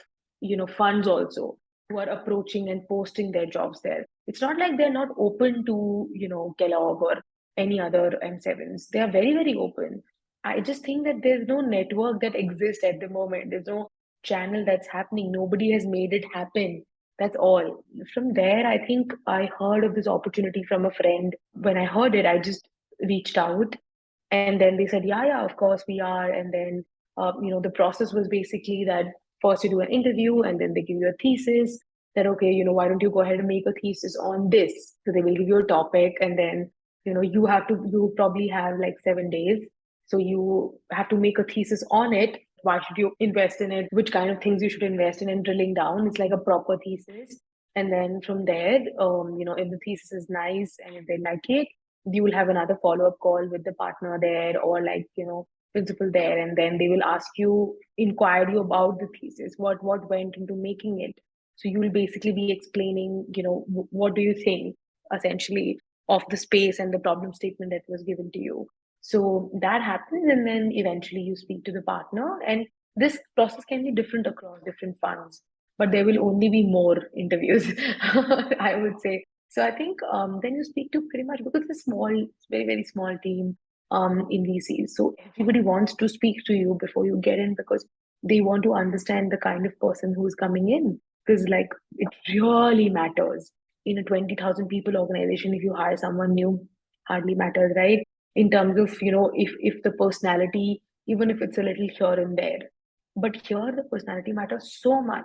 funds also who are approaching and posting their jobs there. It's not like they're not open to, Kellogg or any other M7s. They are very, very open. I just think that there's no network that exists at the moment. There's no channel that's happening. Nobody has made it happen. That's all. From there, I think I heard of this opportunity from a friend. When I heard it, I just reached out, and then they said, yeah, yeah, of course we are. And then, the process was basically that first you do an interview and then they give you a thesis that, okay, why don't you go ahead and make a thesis on this? So they will give you a topic, and then, you probably have like 7 days. So you have to make a thesis on it. Why should you invest in it? Which kind of things you should invest in, and drilling down. It's like a proper thesis. And then from there, if the thesis is nice and if they like it, you will have another follow-up call with the partner there, or like, principal there, and then they will ask you, inquire you about the thesis, what went into making it. So you will basically be explaining, what do you think, essentially, of the space and the problem statement that was given to you. So that happens, and then eventually you speak to the partner, and this process can be different across different funds, but there will only be more interviews, I would say. So I think, then you speak to pretty much, because it's a small, very, very small team in VCs. So everybody wants to speak to you before you get in, because they want to understand the kind of person who's coming in. Because, like, it really matters in a 20,000 people organization. If you hire someone new, hardly matters, right? In terms of, if the personality, even if it's a little here and there. But here, the personality matters so much,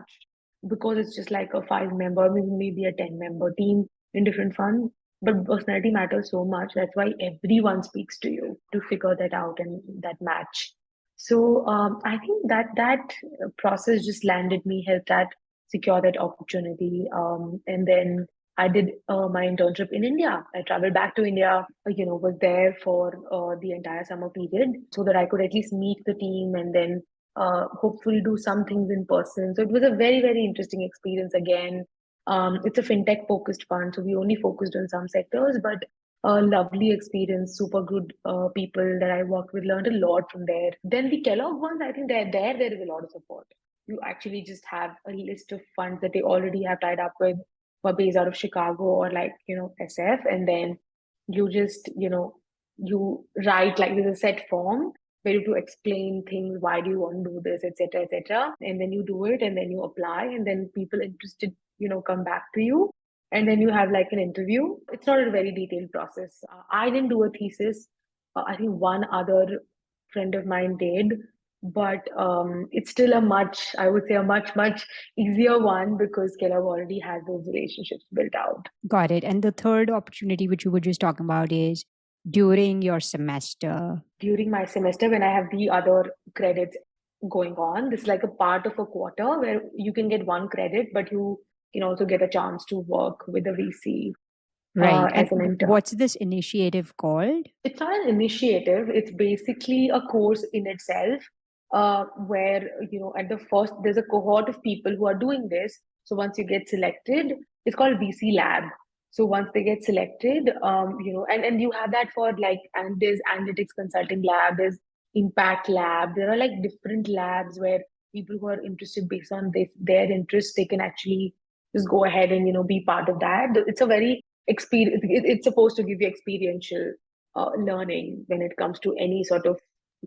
because it's just like a 5 member, maybe a 10 member team in different funds. But personality matters so much. That's why everyone speaks to you to figure that out and that match. So I think that process just landed me, helped that secure that opportunity. And then I did my internship in India. I traveled back to India, was there for the entire summer period, so that I could at least meet the team, and then hopefully do some things in person. So it was a very, very interesting experience again. It's a fintech focused fund, so we only focused on some sectors, but a lovely experience, super good people that I worked with, learned a lot from there. Then the Kellogg ones, I think there is a lot of support. You actually just have a list of funds that they already have tied up with, who are based out of Chicago or like, SF, and then you just, you write, like, there's a set form where you have to explain things, why do you want to do this, etc., etc. And then you do it, and then you apply, and then people interested, come back to you, and then you have like an interview. It's not a very detailed process. I didn't do a thesis. I think one other friend of mine did, but it's still I would say, a much, much easier one, because Kellogg already has those relationships built out. Got it. And the third opportunity, which you were just talking about, is during your semester. During my semester, when I have the other credits going on, this is like a part of a quarter where you can get one credit, but you can also get a chance to work with a VC Right. And as an intern. what's this initiative called? It's not an initiative. It's basically a course in itself, where, at the first, there's a cohort of people who are doing this. So once you get selected, it's called VC Lab. So once they get selected, and you have that for like, and there's analytics consulting lab, there's impact lab. There are like different labs where people who are interested based on their interests, they can actually just go ahead and be part of that. It's a very experience. It's supposed to give you experiential learning when it comes to any sort of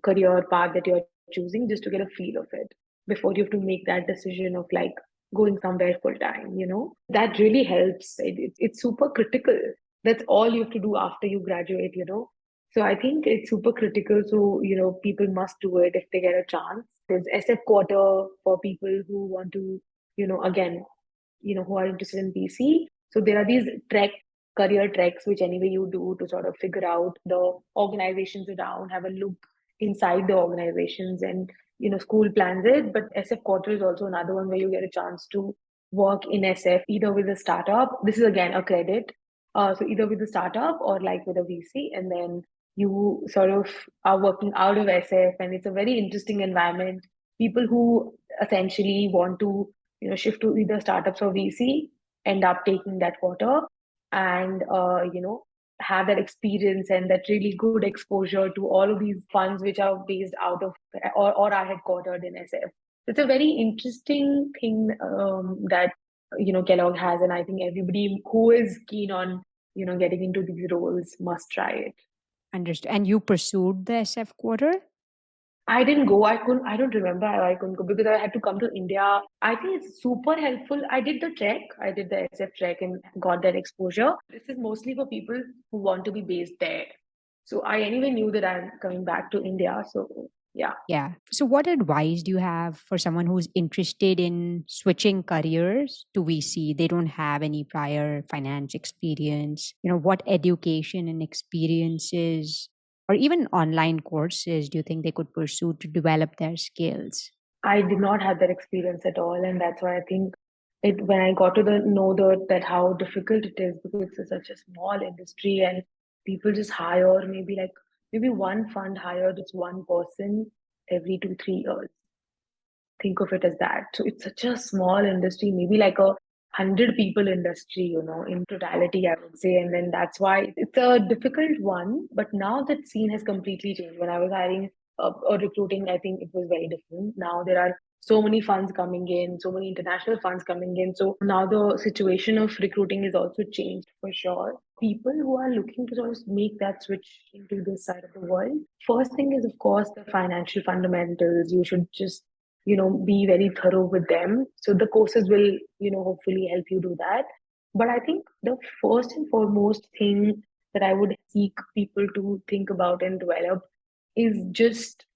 career path that you're choosing, just to get a feel of it before you have to make that decision of like going somewhere full time. That really helps. It's super critical. That's all you have to do after you graduate. So I think it's super critical. So, people must do it if they get a chance. There's SF quarter for people who want to, again, who are interested in PC. So there are these career treks, which anyway you do to sort of figure out the organizations around, have a look inside the organizations, and school plans it. But SF quarter is also another one where you get a chance to work in SF either with a startup. This is again a credit. So either with a startup or like with a VC, and then you sort of are working out of SF, and it's a very interesting environment. People who essentially want to shift to either startups or VC end up taking that quarter, and have that experience and that really good exposure to all of these funds which are based out of or are headquartered in SF. It's a very interesting thing that Kellogg has, and I think everybody who is keen on getting into these roles must try it. Understood. And you pursued the SF quarter? I didn't go. I couldn't. I don't remember how I couldn't go because I had to come to India. I think it's super helpful. I did the trek. I did the SF trek and got that exposure. This is mostly for people who want to be based there. So I anyway knew that I'm coming back to India. So yeah. Yeah. So, what advice do you have for someone who's interested in switching careers to VC? They don't have any prior finance experience. What education and experiences or even online courses do you think they could pursue to develop their skills? I did not have that experience at all, and that's why I think it when I got to know that how difficult it is because it's such a small industry and people just hire maybe one fund hire just one person every 2 3 years. Think of it as that. So it's such a small industry, maybe like 100 people industry, in totality, I would say. And then that's why it's a difficult one. But now that scene has completely changed. When I was hiring or recruiting, I think it was very different. Now there are so many funds coming in, so many international funds coming in. So now the situation of recruiting is also changed for sure. People who are looking to sort of make that switch into this side of the world, first thing is, of course, the financial fundamentals. You should just be very thorough with them. So the courses will, hopefully help you do that. But I think the first and foremost thing that I would seek people to think about and develop is just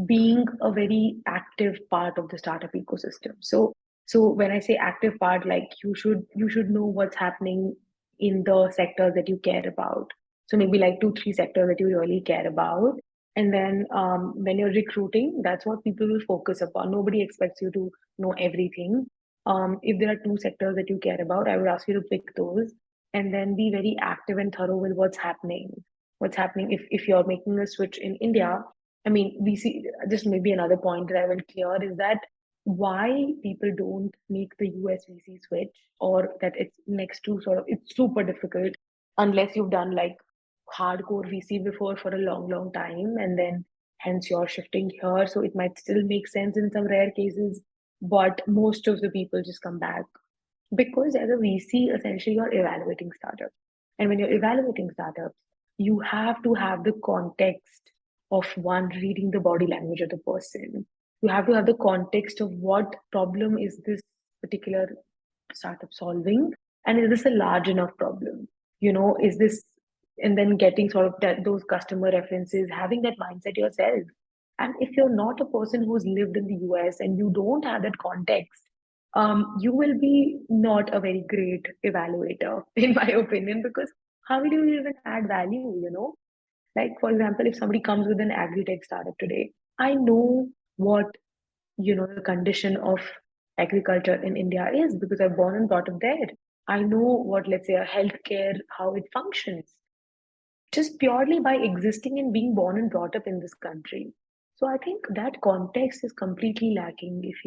being a very active part of the startup ecosystem. So when I say active part, like you should know what's happening in the sectors that you care about. So maybe like 2 3 sectors that you really care about. And then when you're recruiting, that's what people will focus upon. Nobody expects you to know everything. If there are 2 sectors that you care about, I would ask you to pick those and then be very active and thorough with what's happening. What's happening if you're making a switch in India. I mean, we see just maybe another point that I will clear is that why people don't make the US VC switch, or that it's next to sort of it's super difficult unless you've done like hardcore VC before for a long, long time, and then hence you're shifting here. So it might still make sense in some rare cases, but most of the people just come back because as a VC, essentially you're evaluating startups. And when you're evaluating startups, you have to have the context of one reading the body language of the person. You have to have the context of what problem is this particular startup solving, and is this a large enough problem? Is this, and then getting sort of those customer references, having that mindset yourself. And if you're not a person who's lived in the US and you don't have that context, you will be not a very great evaluator, in my opinion, because how will you even add value? Like, for example, if somebody comes with an agri-tech startup today, I know what, the condition of agriculture in India is because I'm born and brought up there. I know what, let's say, a healthcare, how it functions just purely by existing and being born and brought up in this country. So I think that context is completely lacking if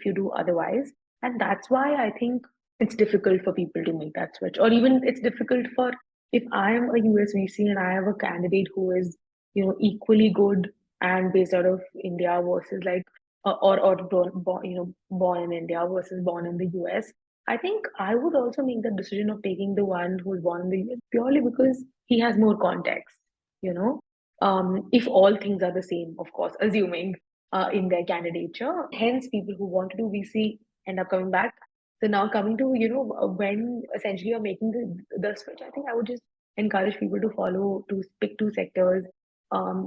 you do otherwise. And that's why I think it's difficult for people to make that switch. Or even it's difficult for, if I am a US VC and I have a candidate who is, equally good and based out of India versus like, or born in India versus born in the US. I think I would also make the decision of taking the one who's born in the US purely because he has more context, you know. If all things are the same, of course, assuming in their candidature. Hence, people who want to do VC end up coming back. So now coming to, when essentially you're making the switch, I think I would just encourage people to pick two sectors,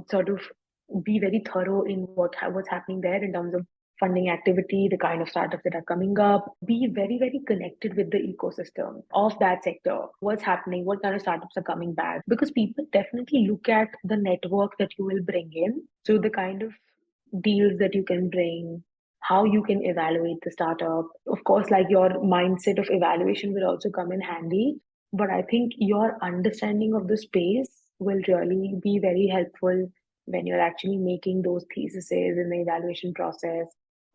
sort of be very thorough in what's happening there in terms of funding activity, the kind of startups that are coming up, be very, very connected with the ecosystem of that sector, what's happening, what kind of startups are coming back, because people definitely look at the network that you will bring in. So the kind of deals that you can bring, how you can evaluate the startup. Of course, like your mindset of evaluation will also come in handy. But I think your understanding of the space will really be very helpful when you're actually making those theses in the evaluation process,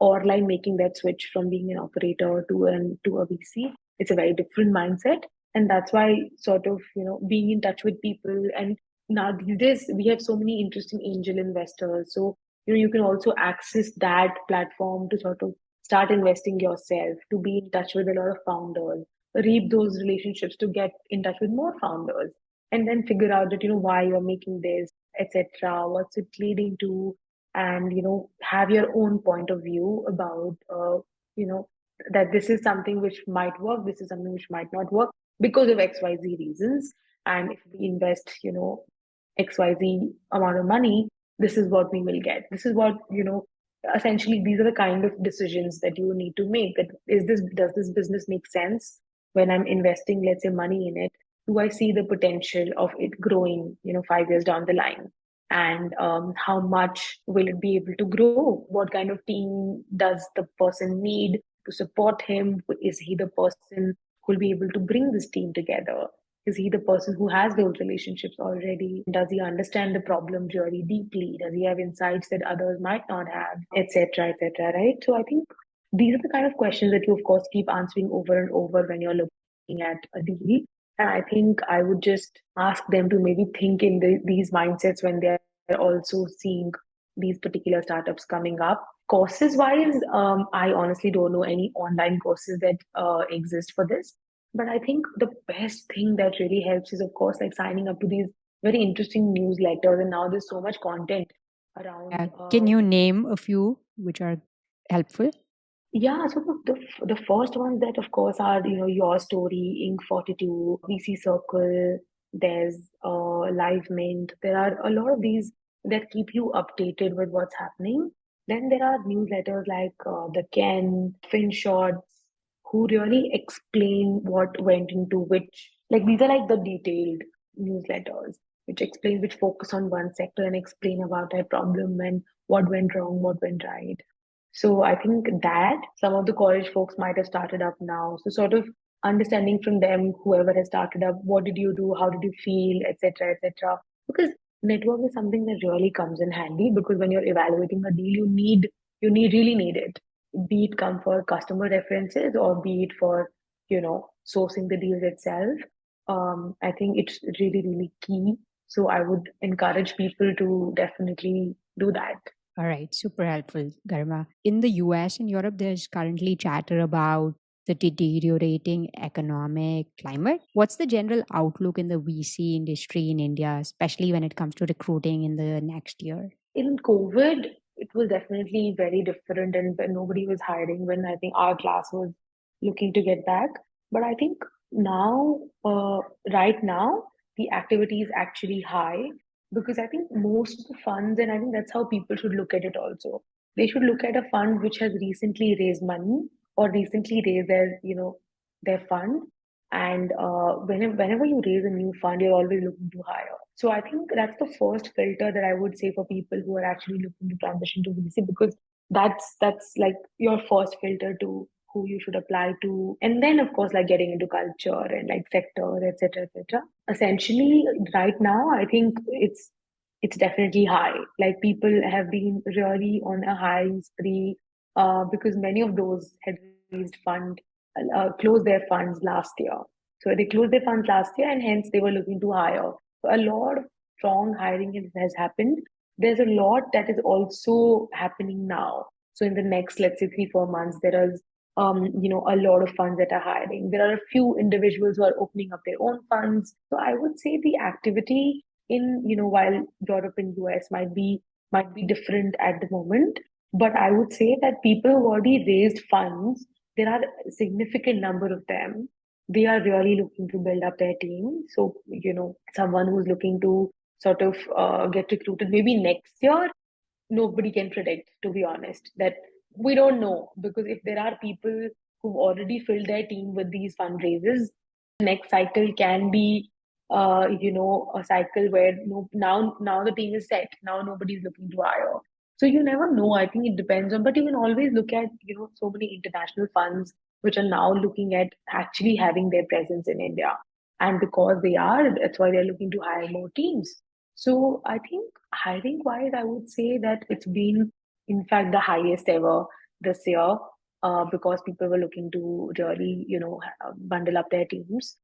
or like making that switch from being an operator to a VC. It's a very different mindset. And that's why sort of, being in touch with people, and now these days we have so many interesting angel investors. So you can also access that platform to sort of start investing yourself, to be in touch with a lot of founders, reap those relationships to get in touch with more founders, and then figure out that why you're making this, etc., what's it leading to, and have your own point of view about you know that this is something which might work, this is something which might not work because of XYZ reasons. And if we invest XYZ amount of money, this is what we will get. This is what, essentially these are the kind of decisions that you need to make. That does this business make sense when I'm investing, let's say, money in it? Do I see the potential of it growing, 5 years down the line? And how much will it be able to grow? What kind of team does the person need to support him? Is he the person who will be able to bring this team together? Is he the person who has those relationships already? Does he understand the problem really deeply? Does he have insights that others might not have, etc., etc., right? So I think these are the kind of questions that you, of course, keep answering over and over when you're looking at a deal. And I think I would just ask them to maybe think in these mindsets when they're also seeing these particular startups coming up. Courses wise, I honestly don't know any online courses that exist for this. But I think the best thing that really helps is, of course, like signing up to these very interesting newsletters. And now there's so much content around. Can you name a few which are helpful? Yeah, so the first ones that, of course, are Your Story, Inc. 42, VC Circle. There's Live Mint. There are a lot of these that keep you updated with what's happening. Then there are newsletters like the Ken, FinShots, who really explain what went into which. Like these are like the detailed newsletters which focus on one sector and explain about that problem and what went wrong, what went right. So I think that some of the college folks might have started up now. So sort of understanding from them, whoever has started up, what did you do, how did you feel, etc., etc. Because network is something that really comes in handy, because when you're evaluating a deal, really need it. Be it come for customer references or be it for sourcing the deals itself. I think it's really, really key. So I would encourage people to definitely do that. All right, super helpful, Garima. In the US and Europe, there's currently chatter about the deteriorating economic climate. What's the general outlook in the VC industry in India, especially when it comes to recruiting in the next year? In COVID, it was definitely very different, and when nobody was hiring when I think our class was looking to get back. But I think now, right now, the activity is actually high, because I think most of the funds, and I think that's how people should look at it also. They should look at a fund which has recently raised money or recently raised their fund. And whenever you raise a new fund, you're always looking to hire. So I think that's the first filter that I would say for people who are actually looking to transition to VC, because that's like your first filter to who you should apply to. And then of course, like getting into culture and like sector, etc., etc. Essentially, right now, I think it's definitely high. Like people have been really on a hiring spree, because many of those had raised fund closed their funds last year. So they closed their funds last year, and hence they were looking to hire. So a lot of strong hiring has happened. There's a lot that is also happening now. So in the next, let's say, 3 4 months, there is a lot of funds that are hiring. There are a few individuals who are opening up their own funds. So I would say the activity in, while Europe and US might be different at the moment, but I would say that people who already raised funds, there are a significant number of them. They are really looking to build up their team. So, someone who's looking to sort of get recruited maybe next year, nobody can predict, to be honest. That we don't know, because if there are people who've already filled their team with these fundraisers, next cycle can be a cycle where no, now the team is set, now nobody's looking to hire. So you never know. I think it depends on, but you can always look at so many international funds which are now looking at actually having their presence in India, and because they are, that's why they're looking to hire more teams. So I think hiring wise, I would say that it's been, in fact, the highest ever this year, because people were looking to really, bundle up their teams.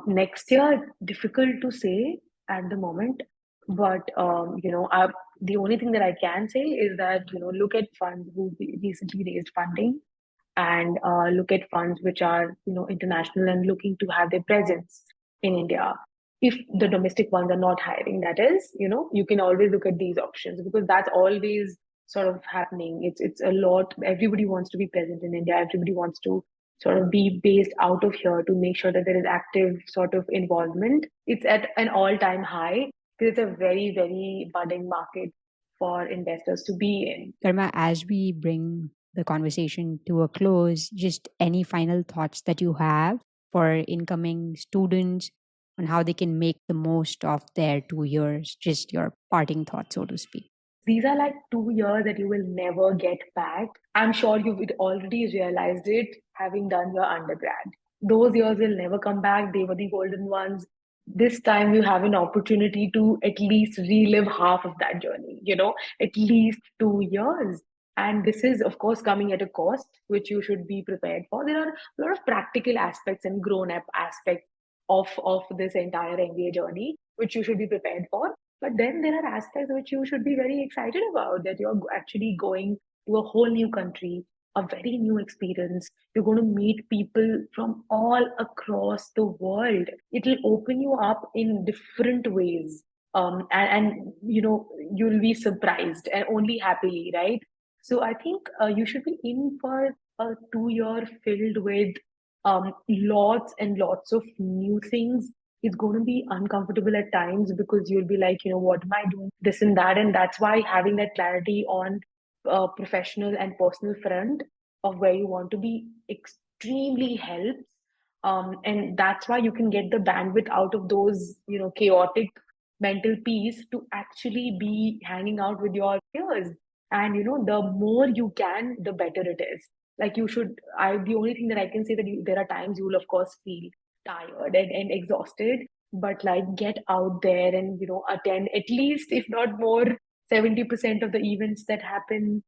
Next year, difficult to say at the moment, but the only thing that I can say is that look at funds who recently raised funding, and look at funds which are international and looking to have their presence in India. If the domestic ones are not hiring, that is, you can always look at these options, because that's always sort of happening. It's a lot. Everybody wants to be present in India. Everybody wants to sort of be based out of here to make sure that there is active sort of involvement. It's at an all-time high because it's a very, very budding market for investors to be in. Karma, as we bring the conversation to a close, just any final thoughts that you have for incoming students on how they can make the most of their 2 years, just your parting thoughts, so to speak. These are like 2 years that you will never get back. I'm sure you've already realized it having done your undergrad. Those years will never come back. They were the golden ones. This time you have an opportunity to at least relive half of that journey, at least 2 years. And this is, of course, coming at a cost, which you should be prepared for. There are a lot of practical aspects and grown up aspects of this entire MBA journey, which you should be prepared for. But then there are aspects which you should be very excited about, that you're actually going to a whole new country, a very new experience. You're going to meet people from all across the world. It'll open you up in different ways. And you'll be surprised and only happily, right? So I think you should be in for a 2 year filled with lots and lots of new things. It's going to be uncomfortable at times, because you'll be like, what am I doing? This and that. And that's why having that clarity on professional and personal front of where you want to be extremely helps. And that's why you can get the bandwidth out of those, chaotic mental peace to actually be hanging out with your peers. And, the more you can, the better it is. Like the only thing that I can say that there are times you will, of course, feel tired and exhausted, but like get out there and attend at least, if not more, 70% of the events that happen.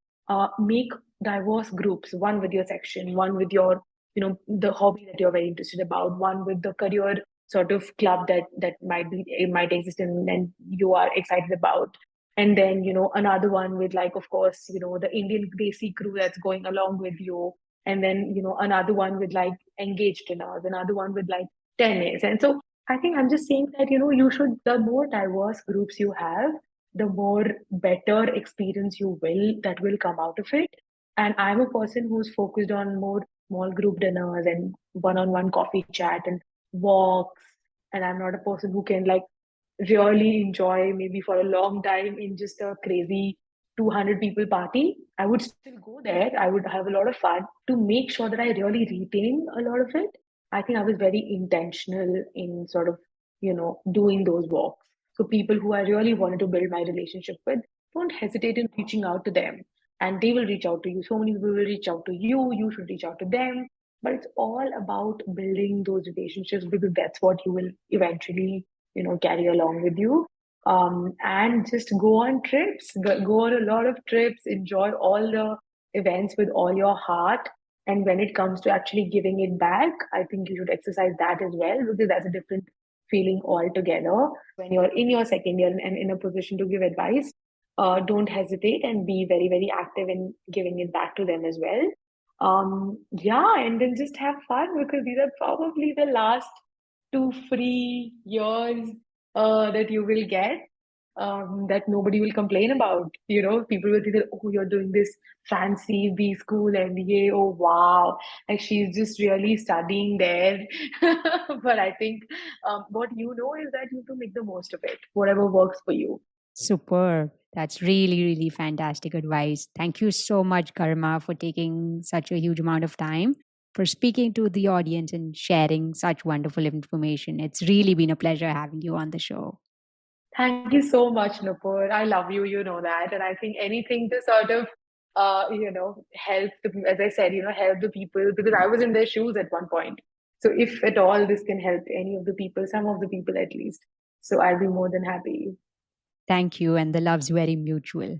Make diverse groups, one with your section, one with your the hobby that you're very interested about, one with the career sort of club that might exist and you are excited about, and then another one with, like, of course, the Indian Desi crew that's going along with you, and then another one with like engaged dinners, another one with like tennis. And so I think I'm just saying that you should, the more diverse groups you have, the more better experience you will that will come out of it. And I'm a person who's focused on more small group dinners and one-on-one coffee chat and walks, and I'm not a person who can like really enjoy maybe for a long time in just a crazy 200 people party. I would still go there. I would have a lot of fun. To make sure that I really retain a lot of it, I think I was very intentional in sort of, doing those walks. So people who I really wanted to build my relationship with, don't hesitate in reaching out to them. And they will reach out to you. So many people will reach out to you. You should reach out to them. But it's all about building those relationships, because that's what you will eventually carry along with you. And just go on trips, go on a lot of trips, enjoy all the events with all your heart, And when it comes to actually giving it back, I think you should exercise that as well, because that's a different feeling altogether. When you're in your second year and in a position to give advice, don't hesitate and be very, very active in giving it back to them as well. Yeah, and then just have fun, because these are probably the last 2 free years that you will get, that nobody will complain about. People will think that, oh, you're doing this fancy B school MBA. Oh, wow. Like she's just really studying there. But I think what you know is that you have to make the most of it, whatever works for you. Superb. That's really, really fantastic advice. Thank you so much, Garima, for taking such a huge amount of time, for speaking to the audience and sharing such wonderful information. It's really been a pleasure having you on the show. Thank you so much, Nupur. I love you, you know that. And I think anything to sort of, help, as I said, help the people, because I was in their shoes at one point. So if at all this can help any of the people, some of the people at least, so I'll be more than happy. Thank you, and the love's very mutual.